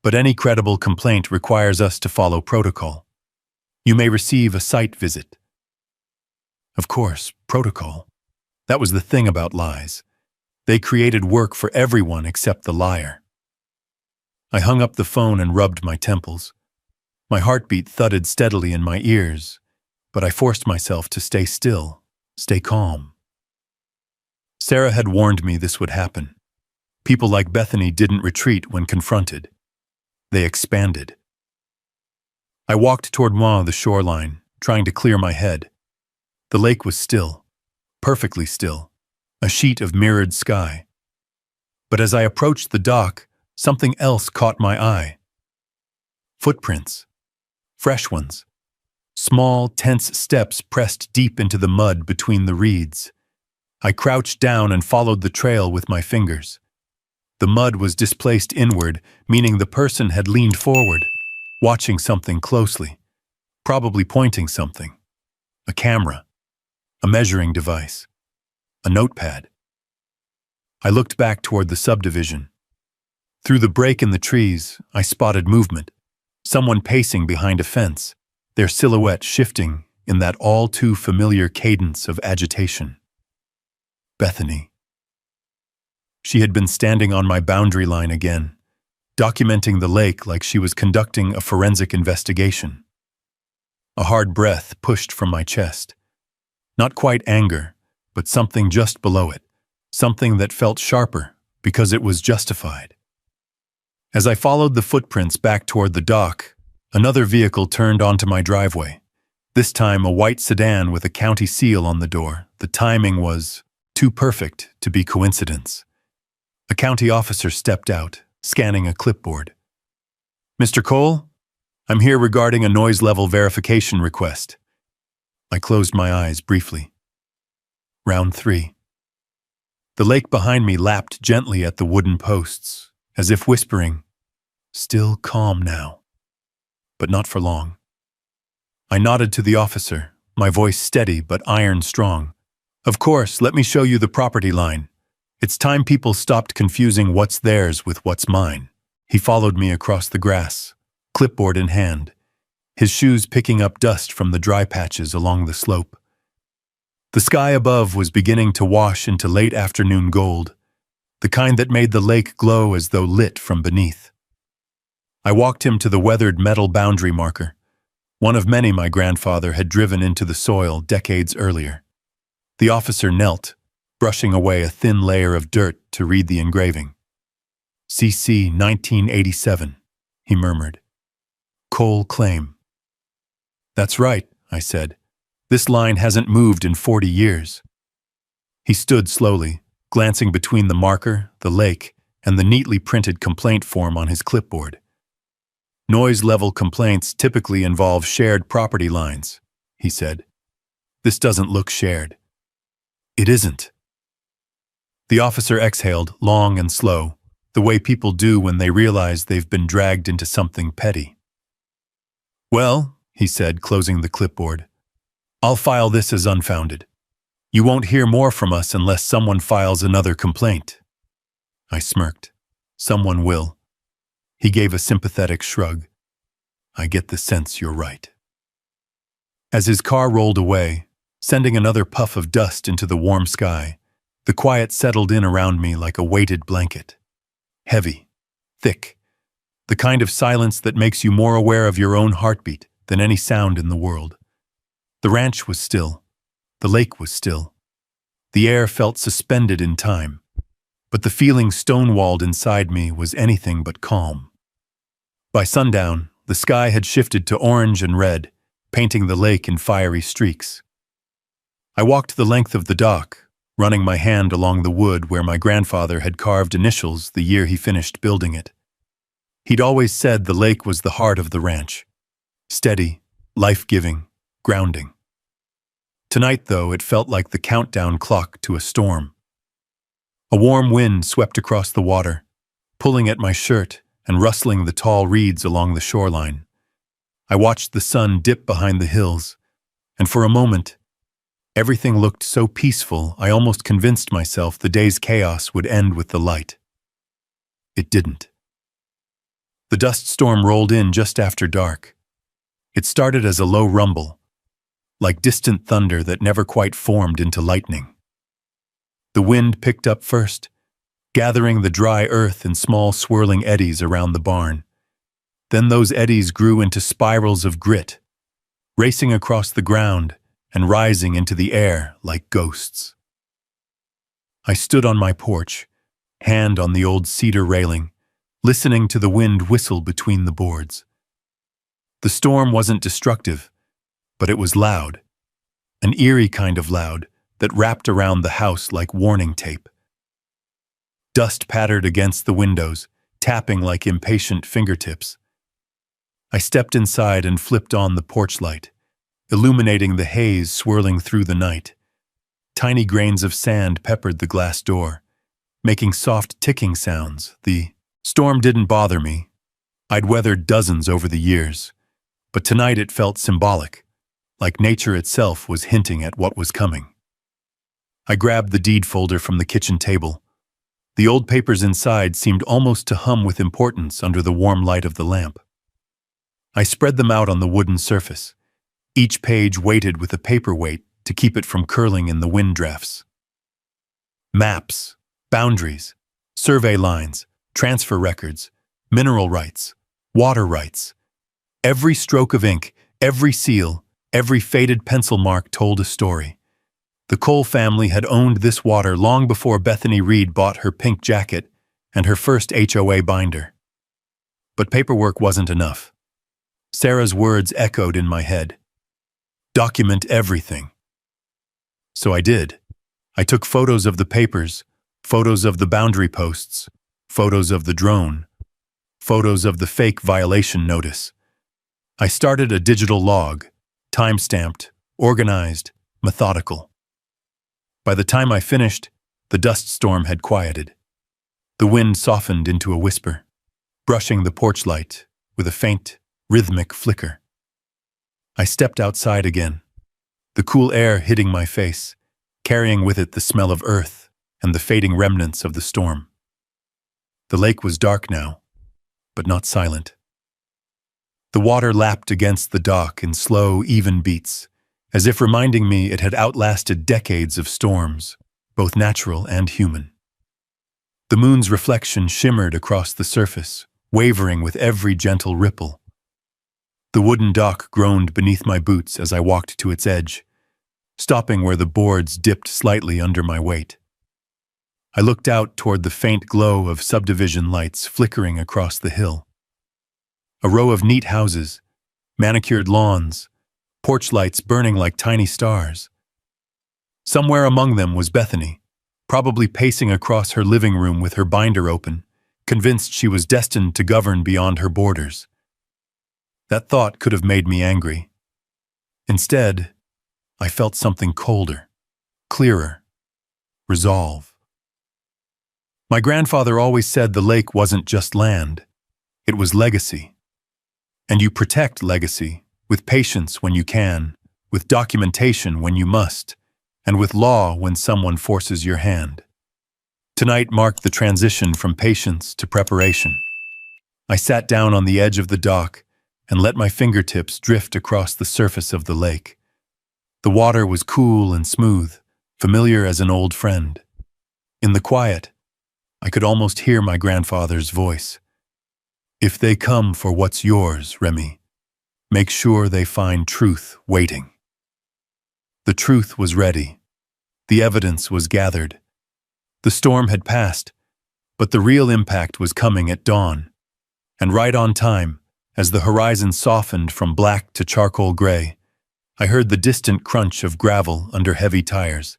But any credible complaint requires us to follow protocol. You may receive a site visit. Of course, protocol. That was the thing about lies. They created work for everyone except the liar. I hung up the phone and rubbed my temples. My heartbeat thudded steadily in my ears, but I forced myself to stay still, stay calm. Sarah had warned me this would happen. People like Bethany didn't retreat when confronted. They expanded. I walked toward the shoreline, trying to clear my head. The lake was still, perfectly still, a sheet of mirrored sky. But as I approached the dock, something else caught my eye. Footprints. Fresh ones. Small, tense steps pressed deep into the mud between the reeds. I crouched down and followed the trail with my fingers. The mud was displaced inward, meaning the person had leaned forward, watching something closely, probably pointing something. A camera, a measuring device, a notepad. I looked back toward the subdivision. Through the break in the trees, I spotted movement, someone pacing behind a fence, their silhouette shifting in that all-too-familiar cadence of agitation. Bethany. She had been standing on my boundary line again, documenting the lake like she was conducting a forensic investigation. A hard breath pushed from my chest. Not quite anger, but something just below it, something that felt sharper because it was justified. As I followed the footprints back toward the dock, another vehicle turned onto my driveway. This time a white sedan with a county seal on the door. The timing was too perfect to be coincidence. A county officer stepped out, scanning a clipboard. "Mr. Cole, I'm here regarding a noise level verification request." I closed my eyes briefly. Round 3. The lake behind me lapped gently at the wooden posts, as if whispering, "Still calm now." But not for long. I nodded to the officer, my voice steady but iron strong. "Of course, let me show you the property line. It's time people stopped confusing what's theirs with what's mine." He followed me across the grass, clipboard in hand, his shoes picking up dust from the dry patches along the slope. The sky above was beginning to wash into late afternoon gold, the kind that made the lake glow as though lit from beneath. I walked him to the weathered metal boundary marker, one of many my grandfather had driven into the soil decades earlier. The officer knelt, brushing away a thin layer of dirt to read the engraving. "CC 1987, he murmured. "Cole claim." "That's right," I said. "This line hasn't moved in 40 years. He stood slowly, glancing between the marker, the lake, and the neatly printed complaint form on his clipboard. "Noise-level complaints typically involve shared property lines," he said. "This doesn't look shared." "It isn't." The officer exhaled, long and slow, the way people do when they realize they've been dragged into something petty. "Well," he said, closing the clipboard, "I'll file this as unfounded. You won't hear more from us unless someone files another complaint." I smirked. "Someone will." He gave a sympathetic shrug. "I get the sense you're right." As his car rolled away, sending another puff of dust into the warm sky, the quiet settled in around me like a weighted blanket. Heavy, thick, the kind of silence that makes you more aware of your own heartbeat than any sound in the world. The ranch was still. The lake was still. The air felt suspended in time, but the feeling stonewalled inside me was anything but calm. By sundown, the sky had shifted to orange and red, painting the lake in fiery streaks. I walked the length of the dock, running my hand along the wood where my grandfather had carved initials the year he finished building it. He'd always said the lake was the heart of the ranch. Steady, life-giving, grounding. Tonight, though, it felt like the countdown clock to a storm. A warm wind swept across the water, pulling at my shirt and rustling the tall reeds along the shoreline. I watched the sun dip behind the hills, and for a moment, everything looked so peaceful I almost convinced myself the day's chaos would end with the light. It didn't. The dust storm rolled in just after dark. It started as a low rumble, like distant thunder that never quite formed into lightning. The wind picked up first, gathering the dry earth in small swirling eddies around the barn. Then those eddies grew into spirals of grit, racing across the ground and rising into the air like ghosts. I stood on my porch, hand on the old cedar railing, listening to the wind whistle between the boards. The storm wasn't destructive, but it was loud, an eerie kind of loud that wrapped around the house like warning tape. Dust pattered against the windows, tapping like impatient fingertips. I stepped inside and flipped on the porch light, illuminating the haze swirling through the night. Tiny grains of sand peppered the glass door, making soft ticking sounds. The storm didn't bother me. I'd weathered dozens over the years, but tonight it felt symbolic, like nature itself was hinting at what was coming. I grabbed the deed folder from the kitchen table. The old papers inside seemed almost to hum with importance under the warm light of the lamp. I spread them out on the wooden surface, each page weighted with a paperweight to keep it from curling in the wind drafts. Maps, boundaries, survey lines, transfer records, mineral rights, water rights. Every stroke of ink, every seal, every faded pencil mark told a story. The Cole family had owned this water long before Bethany Reed bought her pink jacket and her first HOA binder. But paperwork wasn't enough. Sarah's words echoed in my head. Document everything. So I did. I took photos of the papers, photos of the boundary posts, photos of the drone, photos of the fake violation notice. I started a digital log, time-stamped, organized, methodical. By the time I finished, the dust storm had quieted. The wind softened into a whisper, brushing the porch light with a faint, rhythmic flicker. I stepped outside again, the cool air hitting my face, carrying with it the smell of earth and the fading remnants of the storm. The lake was dark now, but not silent. The water lapped against the dock in slow, even beats, as if reminding me it had outlasted decades of storms, both natural and human. The moon's reflection shimmered across the surface, wavering with every gentle ripple. The wooden dock groaned beneath my boots as I walked to its edge, stopping where the boards dipped slightly under my weight. I looked out toward the faint glow of subdivision lights flickering across the hill. A row of neat houses, manicured lawns, porch lights burning like tiny stars. Somewhere among them was Bethany, probably pacing across her living room with her binder open, convinced she was destined to govern beyond her borders. That thought could have made me angry. Instead, I felt something colder, clearer, resolve. My grandfather always said the lake wasn't just land, it was legacy. And you protect legacy with patience when you can, with documentation when you must, and with law when someone forces your hand. Tonight marked the transition from patience to preparation. I sat down on the edge of the dock and let my fingertips drift across the surface of the lake. The water was cool and smooth, familiar as an old friend. In the quiet, I could almost hear my grandfather's voice. If they come for what's yours, Remy, make sure they find truth waiting. The truth was ready. The evidence was gathered. The storm had passed, but the real impact was coming at dawn. And right on time, as the horizon softened from black to charcoal gray, I heard the distant crunch of gravel under heavy tires,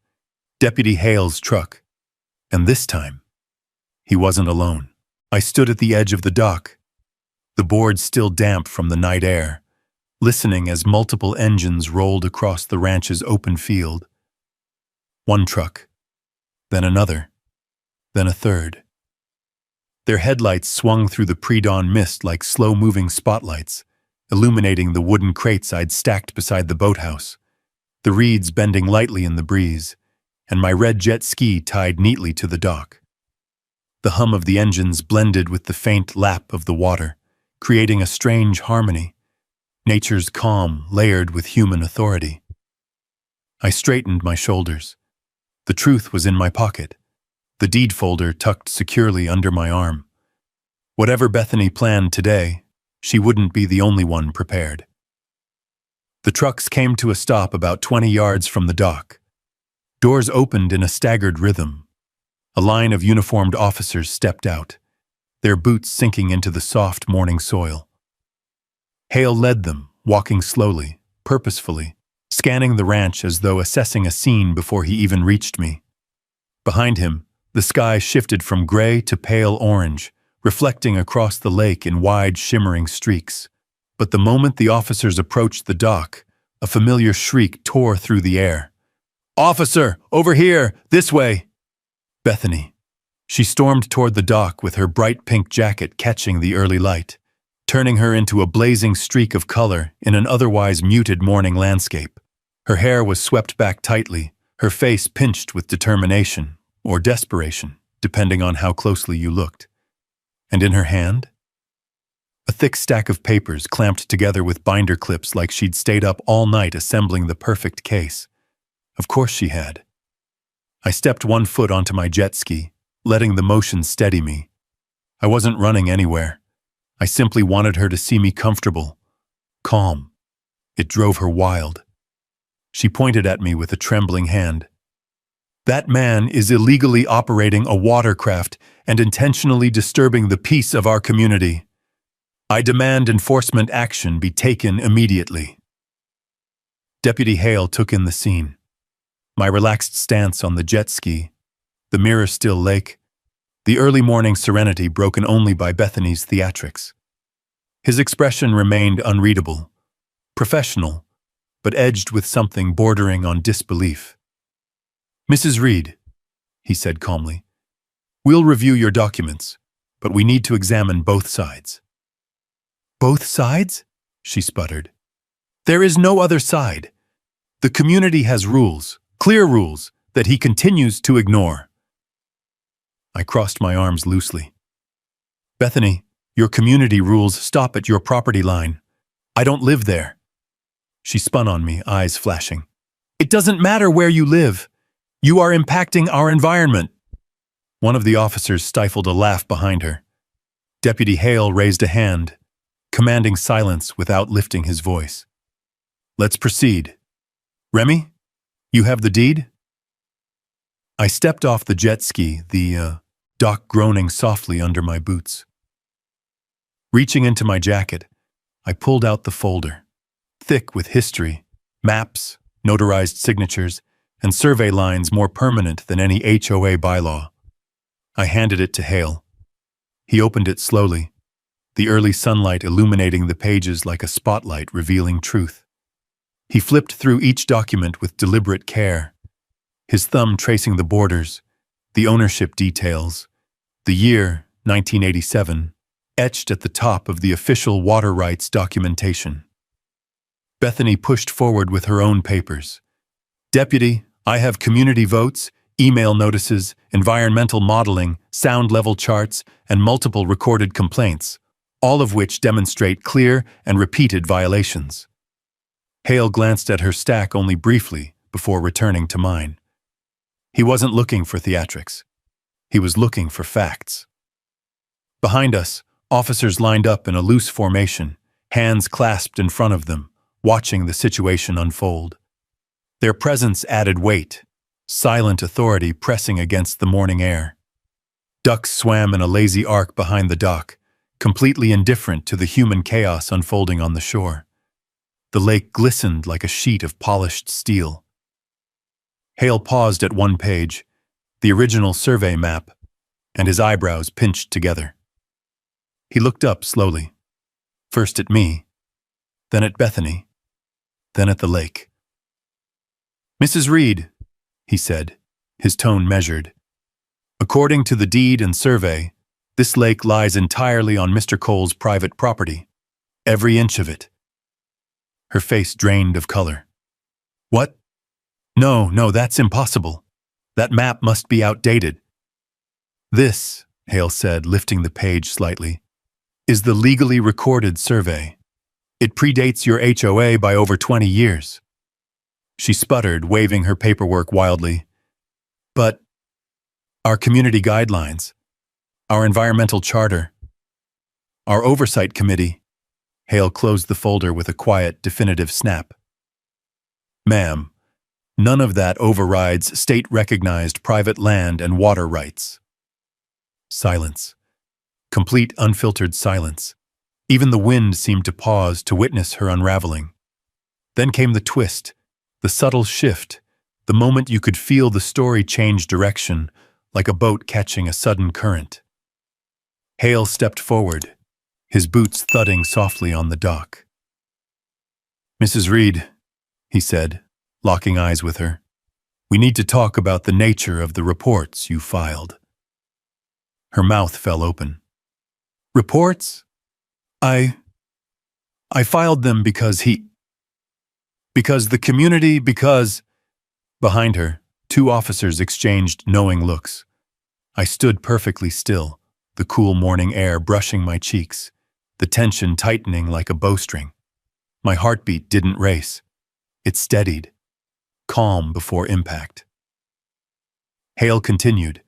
Deputy Hale's truck. And this time, he wasn't alone. I stood at the edge of the dock, the boards still damp from the night air, listening as multiple engines rolled across the ranch's open field. One truck, then another, then a third. Their headlights swung through the pre-dawn mist like slow-moving spotlights, illuminating the wooden crates I'd stacked beside the boathouse, the reeds bending lightly in the breeze, and my red jet ski tied neatly to the dock. The hum of the engines blended with the faint lap of the water, creating a strange harmony, nature's calm layered with human authority. I straightened my shoulders. The truth was in my pocket, the deed folder tucked securely under my arm. Whatever Bethany planned today, she wouldn't be the only one prepared. The trucks came to a stop about 20 yards from the dock. Doors opened in a staggered rhythm. A line of uniformed officers stepped out, their boots sinking into the soft morning soil. Hale led them, walking slowly, purposefully, scanning the ranch as though assessing a scene before he even reached me. Behind him, the sky shifted from gray to pale orange, reflecting across the lake in wide, shimmering streaks. But the moment the officers approached the dock, a familiar shriek tore through the air. "Officer, over here, this way!" Bethany. She stormed toward the dock with her bright pink jacket catching the early light, turning her into a blazing streak of color in an otherwise muted morning landscape. Her hair was swept back tightly, her face pinched with determination, or desperation, depending on how closely you looked. And in her hand? A thick stack of papers clamped together with binder clips like she'd stayed up all night assembling the perfect case. Of course she had. I stepped one foot onto my jet ski, letting the motion steady me. I wasn't running anywhere. I simply wanted her to see me comfortable, calm. It drove her wild. She pointed at me with a trembling hand. "That man is illegally operating a watercraft and intentionally disturbing the peace of our community. I demand enforcement action be taken immediately." Deputy Hale took in the scene. My relaxed stance on the jet ski, the mirror-still lake, the early morning serenity broken only by Bethany's theatrics. His expression remained unreadable, professional, but edged with something bordering on disbelief. "Mrs. Reed," he said calmly, "we'll review your documents, but we need to examine both sides." "Both sides?" she sputtered. "There is no other side. The community has rules, clear rules, that he continues to ignore." I crossed my arms loosely. "Bethany, your community rules stop at your property line. I don't live there." She spun on me, eyes flashing. "It doesn't matter where you live. You are impacting our environment." One of the officers stifled a laugh behind her. Deputy Hale raised a hand, commanding silence without lifting his voice. "Let's proceed. Remy, you have the deed?" I stepped off the jet ski, the dock groaning softly under my boots. Reaching into my jacket, I pulled out the folder, thick with history, maps, notarized signatures, and survey lines more permanent than any HOA bylaw. I handed it to Hale. He opened it slowly, the early sunlight illuminating the pages like a spotlight revealing truth. He flipped through each document with deliberate care, his thumb tracing the borders, the ownership details, the year, 1987, etched at the top of the official water rights documentation. Bethany pushed forward with her own papers. "Deputy, I have community votes, email notices, environmental modeling, sound level charts, and multiple recorded complaints, all of which demonstrate clear and repeated violations." Hale glanced at her stack only briefly before returning to mine. He wasn't looking for theatrics. He was looking for facts. Behind us, officers lined up in a loose formation, hands clasped in front of them, watching the situation unfold. Their presence added weight, silent authority pressing against the morning air. Ducks swam in a lazy arc behind the dock, completely indifferent to the human chaos unfolding on the shore. The lake glistened like a sheet of polished steel. Hale paused at one page, the original survey map, and his eyebrows pinched together. He looked up slowly, first at me, then at Bethany, then at the lake. "Mrs. Reed," he said, his tone measured, "according to the deed and survey, this lake lies entirely on Mr. Cole's private property, every inch of it." Her face drained of color. "What? No, that's impossible. That map must be outdated." "This," Hale said, lifting the page slightly, is the legally recorded survey. It predates your HOA by over 20 years. She sputtered, waving her paperwork wildly. But our community guidelines, our environmental charter, our oversight committee. Hale closed the folder with a quiet, definitive snap. Ma'am, none of that overrides state-recognized private land and water rights. Silence. Complete, unfiltered silence. Even the wind seemed to pause to witness her unraveling. Then came the twist, the subtle shift, the moment you could feel the story change direction, like a boat catching a sudden current. Hale stepped forward, his boots thudding softly on the dock. Mrs. Reed, he said, locking eyes with her, we need to talk about the nature of the reports you filed. Her mouth fell open. Reports? I filed them because the community, because... Behind her, two officers exchanged knowing looks. I stood perfectly still, the cool morning air brushing my cheeks, the tension tightening like a bowstring. My heartbeat didn't race. It steadied, calm before impact. Hale continued,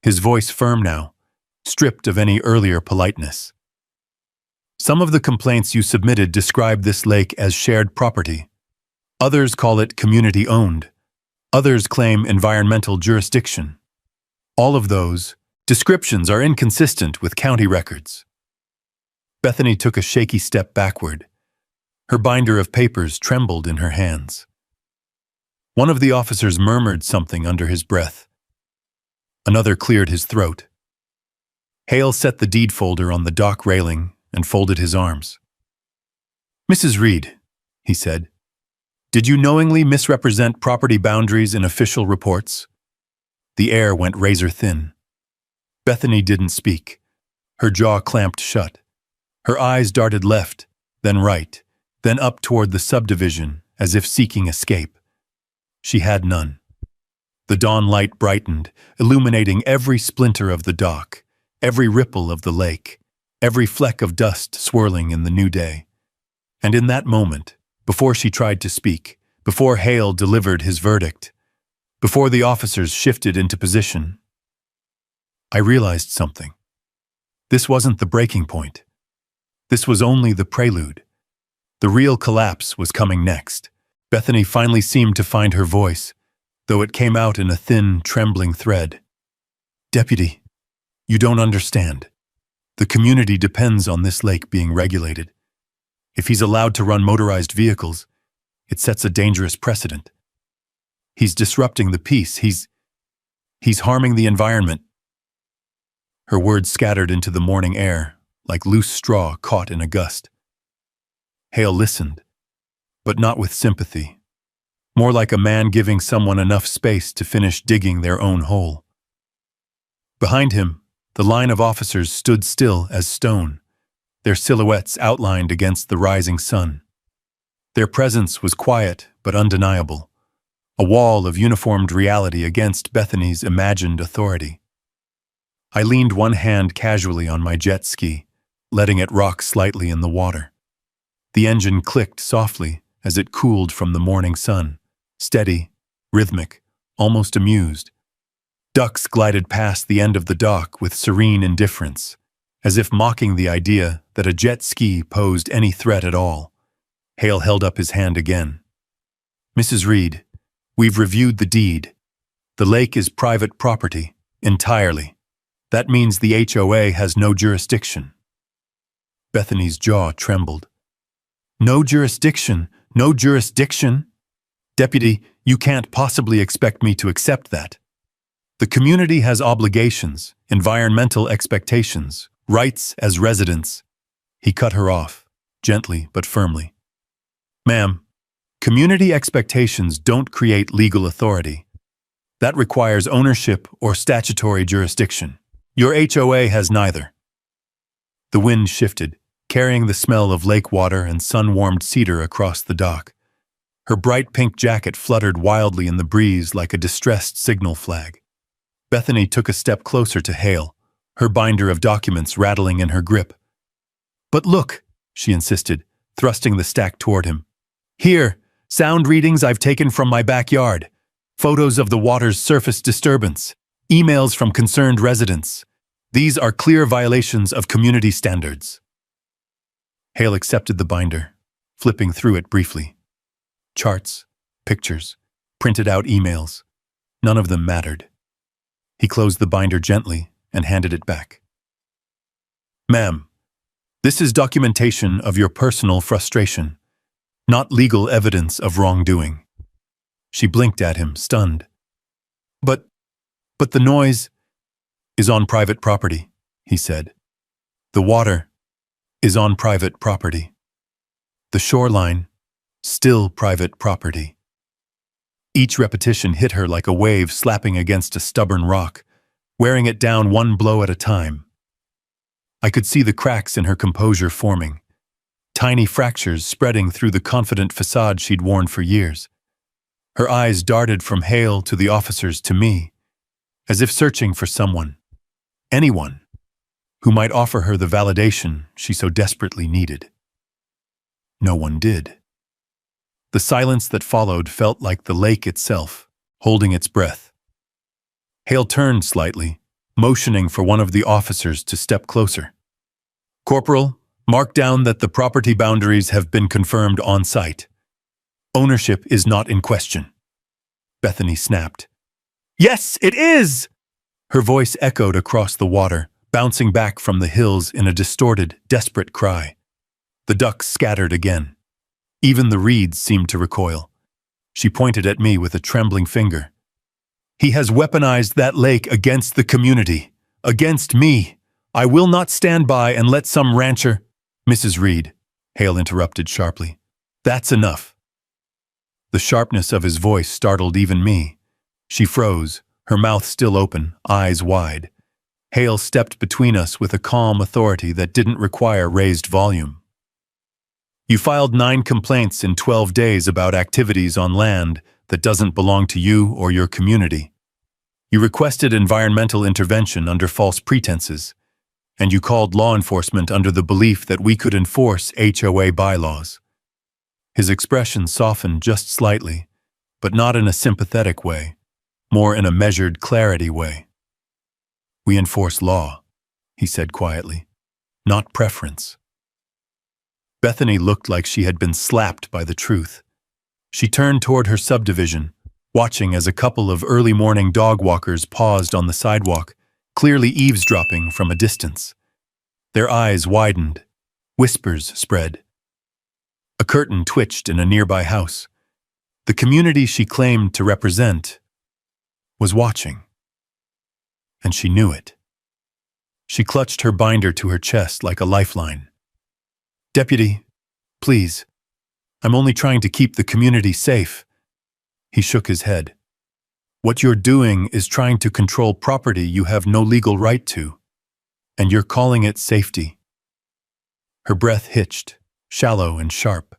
his voice firm now, stripped of any earlier politeness. Some of the complaints you submitted describe this lake as shared property. Others call it community-owned. Others claim environmental jurisdiction. All of those descriptions are inconsistent with county records. Bethany took a shaky step backward. Her binder of papers trembled in her hands. One of the officers murmured something under his breath. Another cleared his throat. Hale set the deed folder on the dock railing and folded his arms. Mrs. Reed, he said, did you knowingly misrepresent property boundaries in official reports? The air went razor thin. Bethany didn't speak. Her jaw clamped shut. Her eyes darted left, then right, then up toward the subdivision as if seeking escape. She had none. The dawn light brightened, illuminating every splinter of the dock, every ripple of the lake, every fleck of dust swirling in the new day. And in that moment, before she tried to speak, before Hale delivered his verdict, before the officers shifted into position, I realized something. This wasn't the breaking point. This was only the prelude. The real collapse was coming next. Bethany finally seemed to find her voice, though it came out in a thin, trembling thread. Deputy, you don't understand. The community depends on this lake being regulated. If he's allowed to run motorized vehicles, it sets a dangerous precedent. He's disrupting the peace. He's harming the environment. Her words scattered into the morning air, like loose straw caught in a gust. Hale listened, but not with sympathy. More like a man giving someone enough space to finish digging their own hole. Behind him, the line of officers stood still as stone, their silhouettes outlined against the rising sun. Their presence was quiet but undeniable, a wall of uniformed reality against Bethany's imagined authority. I leaned one hand casually on my jet ski, letting it rock slightly in the water. The engine clicked softly as it cooled from the morning sun, steady, rhythmic, almost amused. Ducks glided past the end of the dock with serene indifference, as if mocking the idea that a jet ski posed any threat at all. Hale held up his hand again. Mrs. Reed, we've reviewed the deed. The lake is private property, entirely. That means the HOA has no jurisdiction. Bethany's jaw trembled. No jurisdiction, no jurisdiction? Deputy, you can't possibly expect me to accept that. The community has obligations, environmental expectations, rights as residents. He cut her off, gently but firmly. Ma'am, community expectations don't create legal authority. That requires ownership or statutory jurisdiction. Your HOA has neither. The wind shifted, carrying the smell of lake water and sun-warmed cedar across the dock. Her bright pink jacket fluttered wildly in the breeze like a distressed signal flag. Bethany took a step closer to Hale, her binder of documents rattling in her grip. But look, she insisted, thrusting the stack toward him. Here, sound readings I've taken from my backyard, photos of the water's surface disturbance, emails from concerned residents. These are clear violations of community standards. Hale accepted the binder, flipping through it briefly. Charts, pictures, printed out emails. None of them mattered. He closed the binder gently and handed it back. Ma'am, this is documentation of your personal frustration, not legal evidence of wrongdoing. She blinked at him, stunned. But the noise is on private property, he said. The water is on private property. The shoreline, still private property. Each repetition hit her like a wave slapping against a stubborn rock, wearing it down one blow at a time. I could see the cracks in her composure forming, tiny fractures spreading through the confident facade she'd worn for years. Her eyes darted from Hale to the officers to me, as if searching for someone, anyone, who might offer her the validation she so desperately needed. No one did. The silence that followed felt like the lake itself, holding its breath. Hale turned slightly, motioning for one of the officers to step closer. Corporal, mark down that the property boundaries have been confirmed on site. Ownership is not in question. Bethany snapped. Yes, it is! Her voice echoed across the water, bouncing back from the hills in a distorted, desperate cry. The ducks scattered again. Even the reeds seemed to recoil. She pointed at me with a trembling finger. He has weaponized that lake against the community, against me. I will not stand by and let some rancher— Mrs. Reed, Hale interrupted sharply. That's enough. The sharpness of his voice startled even me. She froze, her mouth still open, eyes wide. Hale stepped between us with a calm authority that didn't require raised volume. You filed 9 complaints in 12 days about activities on land that doesn't belong to you or your community. You requested environmental intervention under false pretenses, and you called law enforcement under the belief that we could enforce HOA bylaws. His expression softened just slightly, but not in a sympathetic way, more in a measured clarity way. We enforce law, he said quietly, not preference. Bethany looked like she had been slapped by the truth. She turned toward her subdivision, watching as a couple of early morning dog walkers paused on the sidewalk, clearly eavesdropping from a distance. Their eyes widened, whispers spread. A curtain twitched in a nearby house. The community she claimed to represent was watching. And she knew it. She clutched her binder to her chest like a lifeline. Deputy, please. I'm only trying to keep the community safe. He shook his head. What you're doing is trying to control property you have no legal right to, and you're calling it safety. Her breath hitched, shallow and sharp.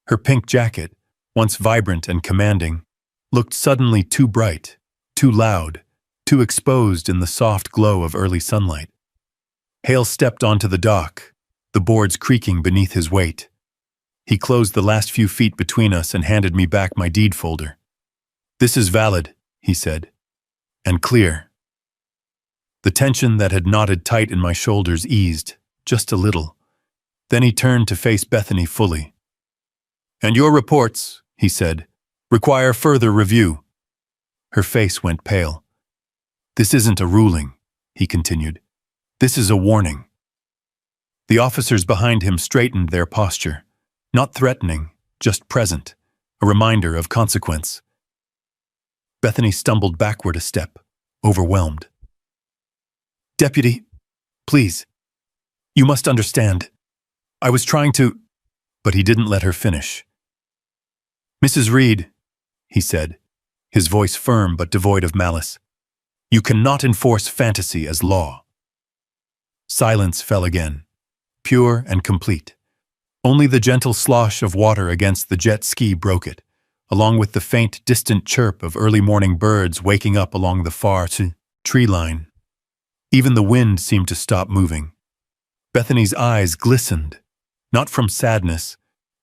Her pink jacket, once vibrant and commanding, looked suddenly too bright, too loud, too exposed in the soft glow of early sunlight. Hale stepped onto the dock, the boards creaking beneath his weight. He closed the last few feet between us and handed me back my deed folder. This is valid, he said, and clear. The tension that had knotted tight in my shoulders eased, just a little. Then he turned to face Bethany fully. And your reports, he said, require further review. Her face went pale. This isn't a ruling, he continued. This is a warning. The officers behind him straightened their posture, not threatening, just present, a reminder of consequence. Bethany stumbled backward a step, overwhelmed. Deputy, please, you must understand. I was trying to— But he didn't let her finish. Mrs. Reed, he said, his voice firm but devoid of malice, you cannot enforce fantasy as law. Silence fell again, pure and complete. Only the gentle slosh of water against the jet ski broke it, along with the faint, distant chirp of early morning birds waking up along the far tree line. Even the wind seemed to stop moving. Bethany's eyes glistened, not from sadness,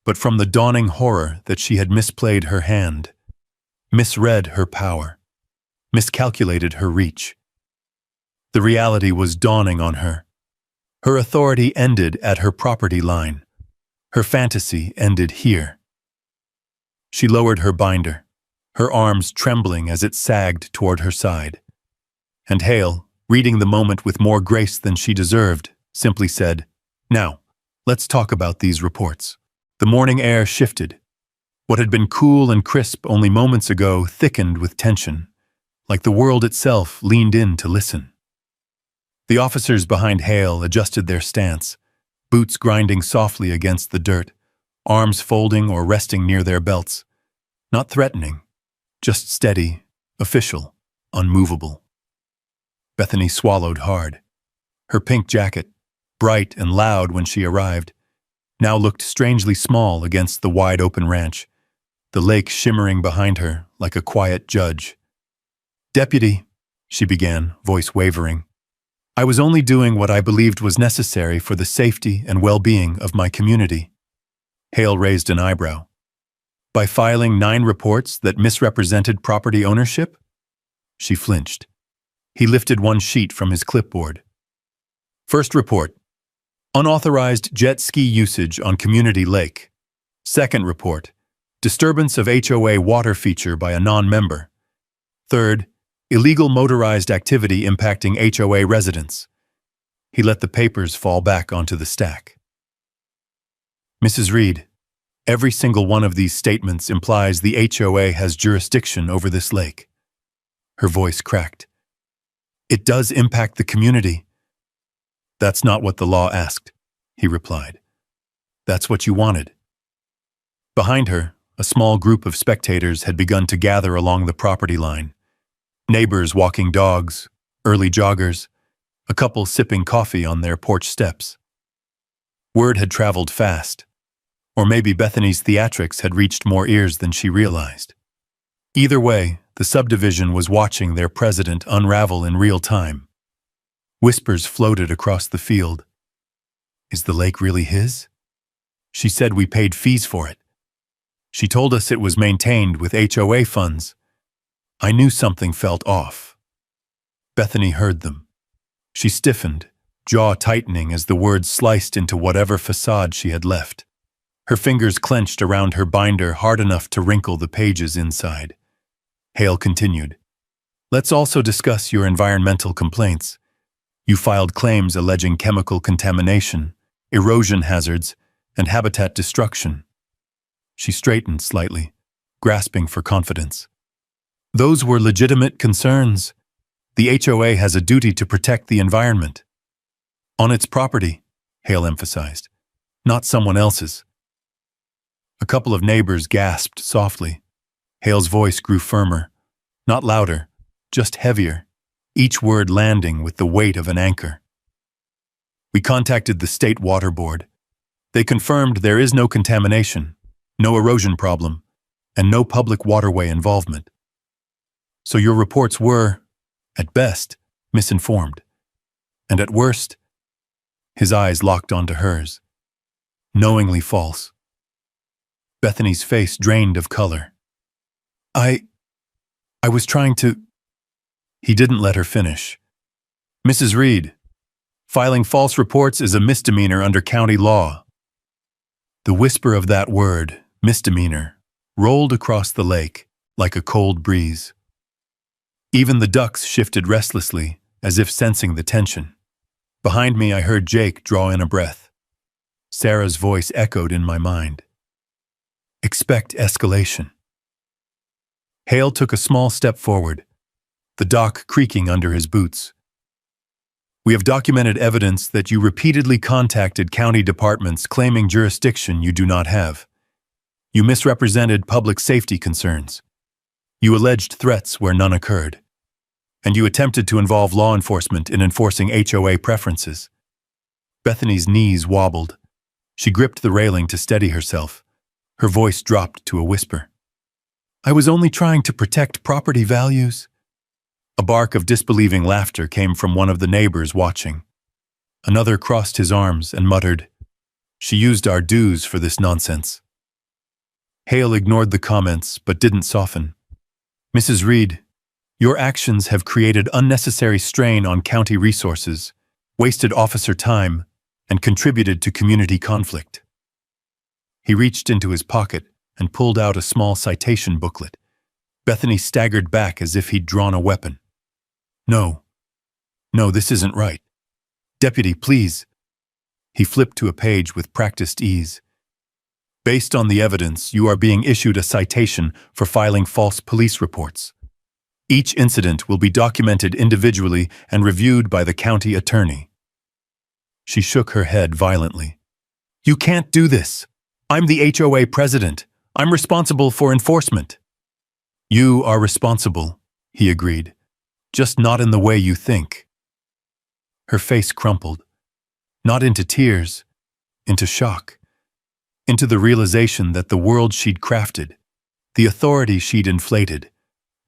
but from the dawning horror that she had misplayed her hand, misread her power, miscalculated her reach. The reality was dawning on her. Her authority ended at her property line. Her fantasy ended here. She lowered her binder, her arms trembling as it sagged toward her side. And Hale, reading the moment with more grace than she deserved, simply said, "Now, let's talk about these reports." The morning air shifted. What had been cool and crisp only moments ago thickened with tension, like the world itself leaned in to listen. The officers behind Hale adjusted their stance, boots grinding softly against the dirt, arms folding or resting near their belts. Not threatening, just steady, official, unmovable. Bethany swallowed hard. Her pink jacket, bright and loud when she arrived, now looked strangely small against the wide-open ranch, the lake shimmering behind her like a quiet judge. "Deputy," she began, voice wavering, "I was only doing what I believed was necessary for the safety and well-being of my community." Hale raised an eyebrow. "By filing 9 reports that misrepresented property ownership?" She flinched. He lifted one sheet from his clipboard. "First report. Unauthorized jet ski usage on Community Lake. Second report. Disturbance of HOA water feature by a non-member. Third, illegal motorized activity impacting HOA residents." He let the papers fall back onto the stack. "Mrs. Reed, every single one of these statements implies the HOA has jurisdiction over this lake." Her voice cracked. "It does impact the community." "That's not what the law asked," he replied. "That's what you wanted." Behind her, a small group of spectators had begun to gather along the property line. Neighbors walking dogs, early joggers, a couple sipping coffee on their porch steps. Word had traveled fast, or maybe Bethany's theatrics had reached more ears than she realized. Either way, the subdivision was watching their president unravel in real time. Whispers floated across the field. "Is the lake really his? She said we paid fees for it. She told us it was maintained with HOA funds. I knew something felt off." Bethany heard them. She stiffened, jaw tightening as the words sliced into whatever facade she had left. Her fingers clenched around her binder hard enough to wrinkle the pages inside. Hale continued, "Let's also discuss your environmental complaints. You filed claims alleging chemical contamination, erosion hazards, and habitat destruction." She straightened slightly, grasping for confidence. "Those were legitimate concerns. The HOA has a duty to protect the environment. On its property," Hale emphasized, "not someone else's." A couple of neighbors gasped softly. Hale's voice grew firmer, not louder, just heavier, each word landing with the weight of an anchor. "We contacted the State Water Board. They confirmed there is no contamination, no erosion problem, and no public waterway involvement. So your reports were, at best, misinformed. And at worst," his eyes locked onto hers, "knowingly false." Bethany's face drained of color. I was trying to..." He didn't let her finish. "Mrs. Reed, filing false reports is a misdemeanor under county law." The whisper of that word, misdemeanor, rolled across the lake like a cold breeze. Even the ducks shifted restlessly, as if sensing the tension. Behind me, I heard Jake draw in a breath. Sarah's voice echoed in my mind. "Expect escalation." Hale took a small step forward, the dock creaking under his boots. "We have documented evidence that you repeatedly contacted county departments claiming jurisdiction you do not have. You misrepresented public safety concerns. You alleged threats where none occurred. And you attempted to involve law enforcement in enforcing HOA preferences." Bethany's knees wobbled. She gripped the railing to steady herself. Her voice dropped to a whisper. "I was only trying to protect property values." A bark of disbelieving laughter came from one of the neighbors watching. Another crossed his arms and muttered, "She used our dues for this nonsense." Hale ignored the comments but didn't soften. "Mrs. Reed, your actions have created unnecessary strain on county resources, wasted officer time, and contributed to community conflict." He reached into his pocket and pulled out a small citation booklet. Bethany staggered back as if he'd drawn a weapon. No, this isn't right. Deputy, please." He flipped to a page with practiced ease. "Based on the evidence, you are being issued a citation for filing false police reports. Each incident will be documented individually and reviewed by the county attorney." She shook her head violently. "You can't do this. I'm the HOA president. I'm responsible for enforcement." "You are responsible," he agreed, "just not in the way you think." Her face crumpled, not into tears, into shock, into the realization that the world she'd crafted, the authority she'd inflated,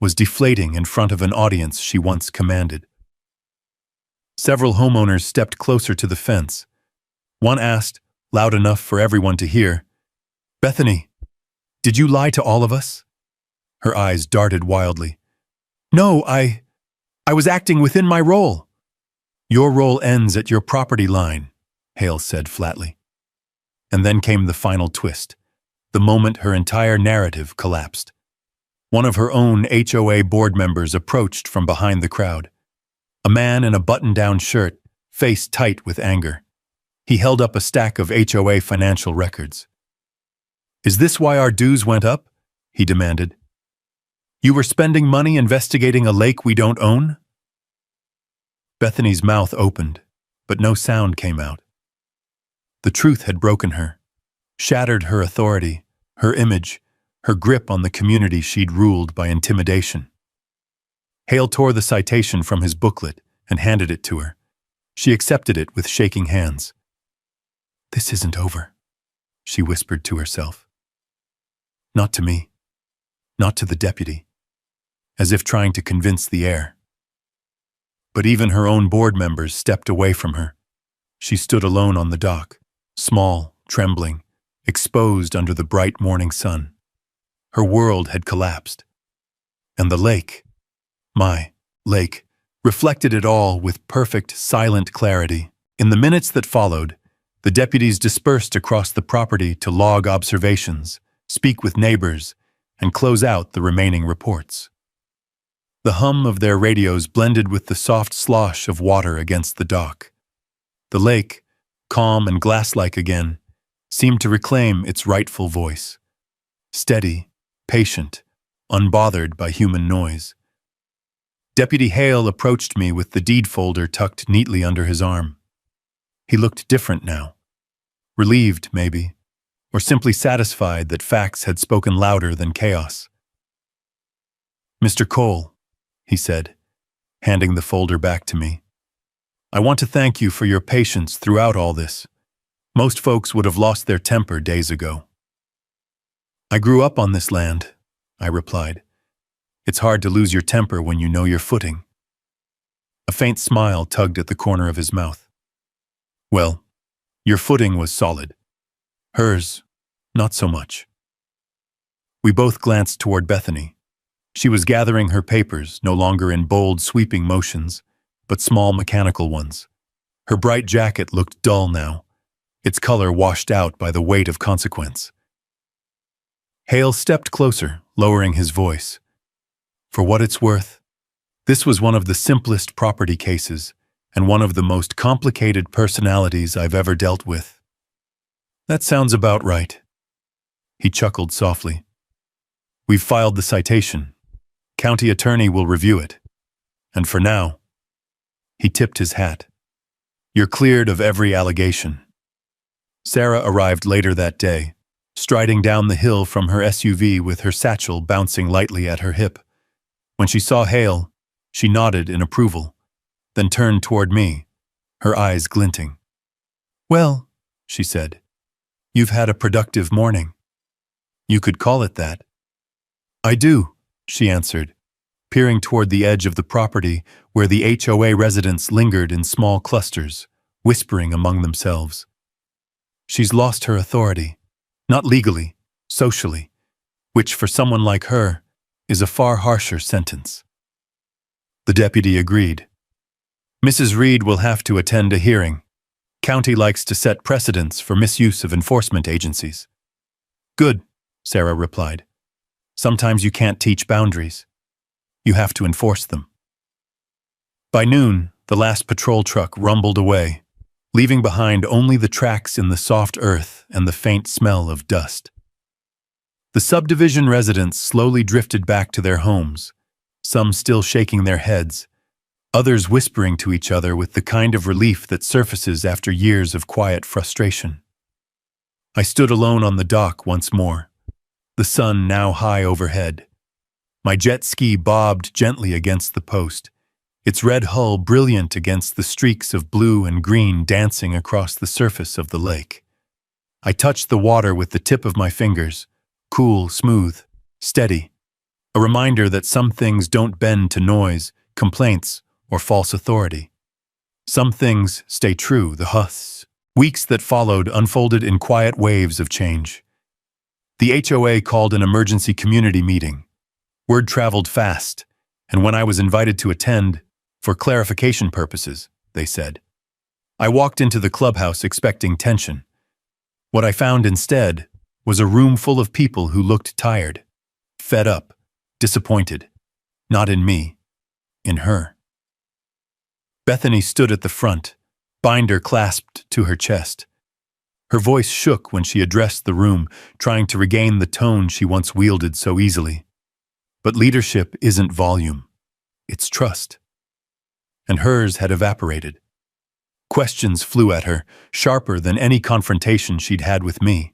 was deflating in front of an audience she once commanded. Several homeowners stepped closer to the fence. One asked, loud enough for everyone to hear, "Bethany, did you lie to all of us?" Her eyes darted wildly. "No, I was acting within my role." "Your role ends at your property line," Hale said flatly. And then came the final twist, the moment her entire narrative collapsed. One of her own HOA board members approached from behind the crowd. A man in a button-down shirt, face tight with anger. He held up a stack of HOA financial records. "Is this why our dues went up?" he demanded. "You were spending money investigating a lake we don't own?" Bethany's mouth opened, but no sound came out. The truth had broken her, shattered her authority, her image, her grip on the community she'd ruled by intimidation. Hale tore the citation from his booklet and handed it to her. She accepted it with shaking hands. "This isn't over," she whispered to herself. Not to me, not to the deputy, as if trying to convince the air. But even her own board members stepped away from her. She stood alone on the dock, small, trembling, exposed under the bright morning sun. Her world had collapsed. And the lake, my lake, reflected it all with perfect, silent clarity. In the minutes that followed, the deputies dispersed across the property to log observations, speak with neighbors, and close out the remaining reports. The hum of their radios blended with the soft slosh of water against the dock. The lake, calm and glass-like again, seemed to reclaim its rightful voice. Steady, patient, unbothered by human noise. Deputy Hale approached me with the deed folder tucked neatly under his arm. He looked different now. Relieved, maybe, or simply satisfied that facts had spoken louder than chaos. "Mr. Cole," he said, handing the folder back to me, "I want to thank you for your patience throughout all this. Most folks would have lost their temper days ago." "I grew up on this land," I replied. "It's hard to lose your temper when you know your footing." A faint smile tugged at the corner of his mouth. "Well, your footing was solid. Hers, not so much." We both glanced toward Bethany. She was gathering her papers, no longer in bold, sweeping motions, but small mechanical ones. Her bright jacket looked dull now, its color washed out by the weight of consequence. Hale stepped closer, lowering his voice. "For what it's worth, this was one of the simplest property cases and one of the most complicated personalities I've ever dealt with." "That sounds about right." He chuckled softly. "We've filed the citation. County attorney will review it. And for now," he tipped his hat, "you're cleared of every allegation." Sarah arrived later that day, striding down the hill from her SUV with her satchel bouncing lightly at her hip. When she saw Hale, she nodded in approval, then turned toward me, her eyes glinting. "Well," she said, "you've had a productive morning." "You could call it that." "I do," she answered, peering toward the edge of the property where the HOA residents lingered in small clusters, whispering among themselves. She's lost her authority, not legally, socially, which for someone like her is a far harsher sentence. The deputy agreed. Mrs. Reed will have to attend a hearing. County likes to set precedents for misuse of enforcement agencies. Good, Sarah replied. Sometimes you can't teach boundaries. You have to enforce them. By noon, the last patrol truck rumbled away, leaving behind only the tracks in the soft earth and the faint smell of dust. The subdivision residents slowly drifted back to their homes, some still shaking their heads, others whispering to each other with the kind of relief that surfaces after years of quiet frustration. I stood alone on the dock once more, the sun now high overhead. My jet ski bobbed gently against the post, its red hull brilliant against the streaks of blue and green dancing across the surface of the lake. I touched the water with the tip of my fingers, cool, smooth, steady, a reminder that some things don't bend to noise, complaints, or false authority. Some things stay true, the huths. Weeks that followed unfolded in quiet waves of change. The HOA called an emergency community meeting. Word traveled fast, and when I was invited to attend, for clarification purposes, they said. I walked into the clubhouse expecting tension. What I found instead was a room full of people who looked tired, fed up, disappointed. Not in me, in her. Bethany stood at the front, binder clasped to her chest. Her voice shook when she addressed the room, trying to regain the tone she once wielded so easily. But leadership isn't volume, it's trust. And hers had evaporated. Questions flew at her, sharper than any confrontation she'd had with me.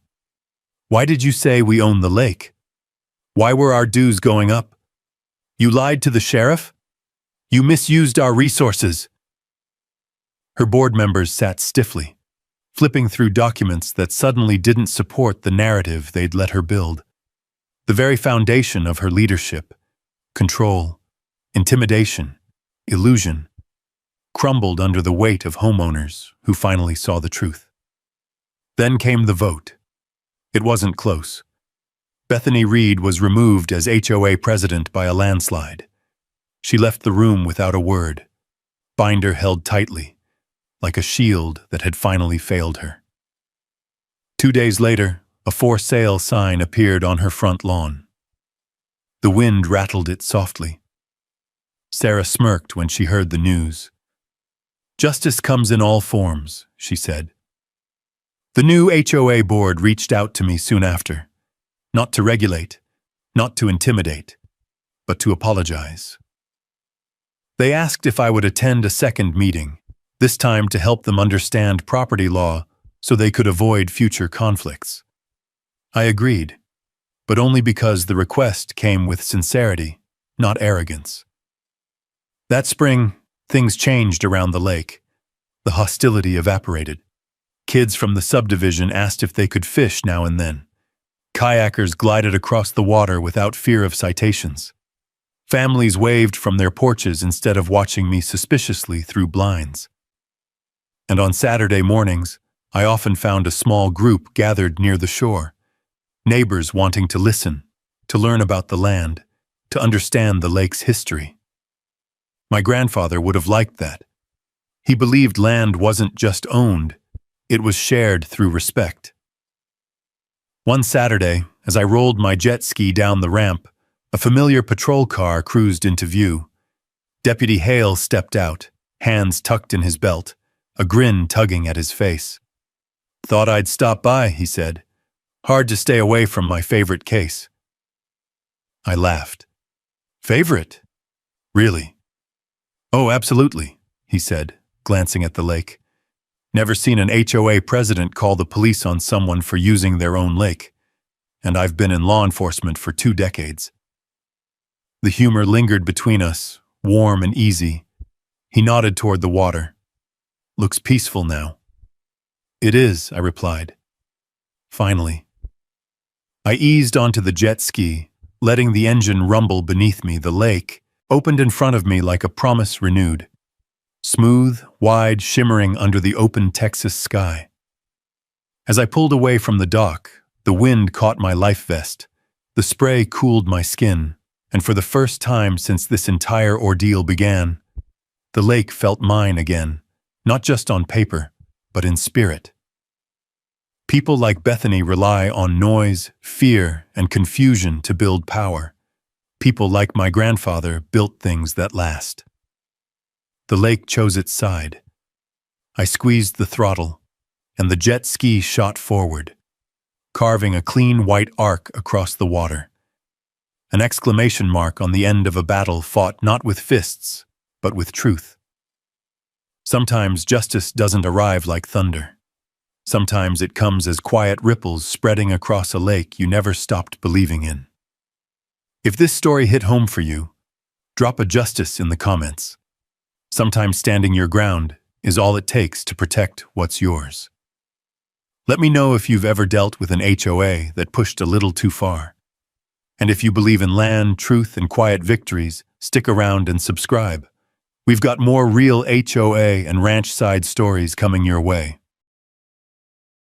Why did you say we own the lake? Why were our dues going up? You lied to the sheriff? You misused our resources. Her board members sat stiffly, flipping through documents that suddenly didn't support the narrative they'd let her build. The very foundation of her leadership, control, intimidation, illusion, crumbled under the weight of homeowners who finally saw the truth. Then came the vote. It wasn't close. Bethany Reed was removed as HOA president by a landslide. She left the room without a word, binder held tightly, like a shield that had finally failed her. 2 days later, a for sale sign appeared on her front lawn. The wind rattled it softly. Sarah smirked when she heard the news. Justice comes in all forms, she said. The new HOA board reached out to me soon after, not to regulate, not to intimidate, but to apologize. They asked if I would attend a second meeting, this time to help them understand property law so they could avoid future conflicts. I agreed, but only because the request came with sincerity, not arrogance. That spring, things changed around the lake. The hostility evaporated. Kids from the subdivision asked if they could fish now and then. Kayakers glided across the water without fear of citations. Families waved from their porches instead of watching me suspiciously through blinds. And on Saturday mornings, I often found a small group gathered near the shore, neighbors wanting to listen, to learn about the land, to understand the lake's history. My grandfather would have liked that. He believed land wasn't just owned, it was shared through respect. One Saturday, as I rolled my jet ski down the ramp, a familiar patrol car cruised into view. Deputy Hale stepped out, hands tucked in his belt, a grin tugging at his face. Thought I'd stop by, he said. Hard to stay away from my favorite case. I laughed. Favorite? Really? Oh, absolutely, he said, glancing at the lake. Never seen an HOA president call the police on someone for using their own lake, and I've been in law enforcement for 2 decades. The humor lingered between us, warm and easy. He nodded toward the water. Looks peaceful now. It is, I replied. Finally. I eased onto the jet ski, letting the engine rumble beneath me. The lake opened in front of me like a promise renewed. smooth, wide, shimmering under the open Texas sky. As I pulled away from the dock, the wind caught my life vest. The spray cooled my skin, and for the first time since this entire ordeal began, the lake felt mine again, not just on paper, but in spirit. People like Bethany rely on noise, fear, and confusion to build power. People like my grandfather built things that last. The lake chose its side. I squeezed the throttle, and the jet ski shot forward, carving a clean white arc across the water. An exclamation mark on the end of a battle fought not with fists, but with truth. Sometimes justice doesn't arrive like thunder. Sometimes it comes as quiet ripples spreading across a lake you never stopped believing in. If this story hit home for you, drop a justice in the comments. Sometimes standing your ground is all it takes to protect what's yours. Let me know if you've ever dealt with an HOA that pushed a little too far. And if you believe in land, truth, and quiet victories, stick around and subscribe. We've got more real HOA and ranch side stories coming your way.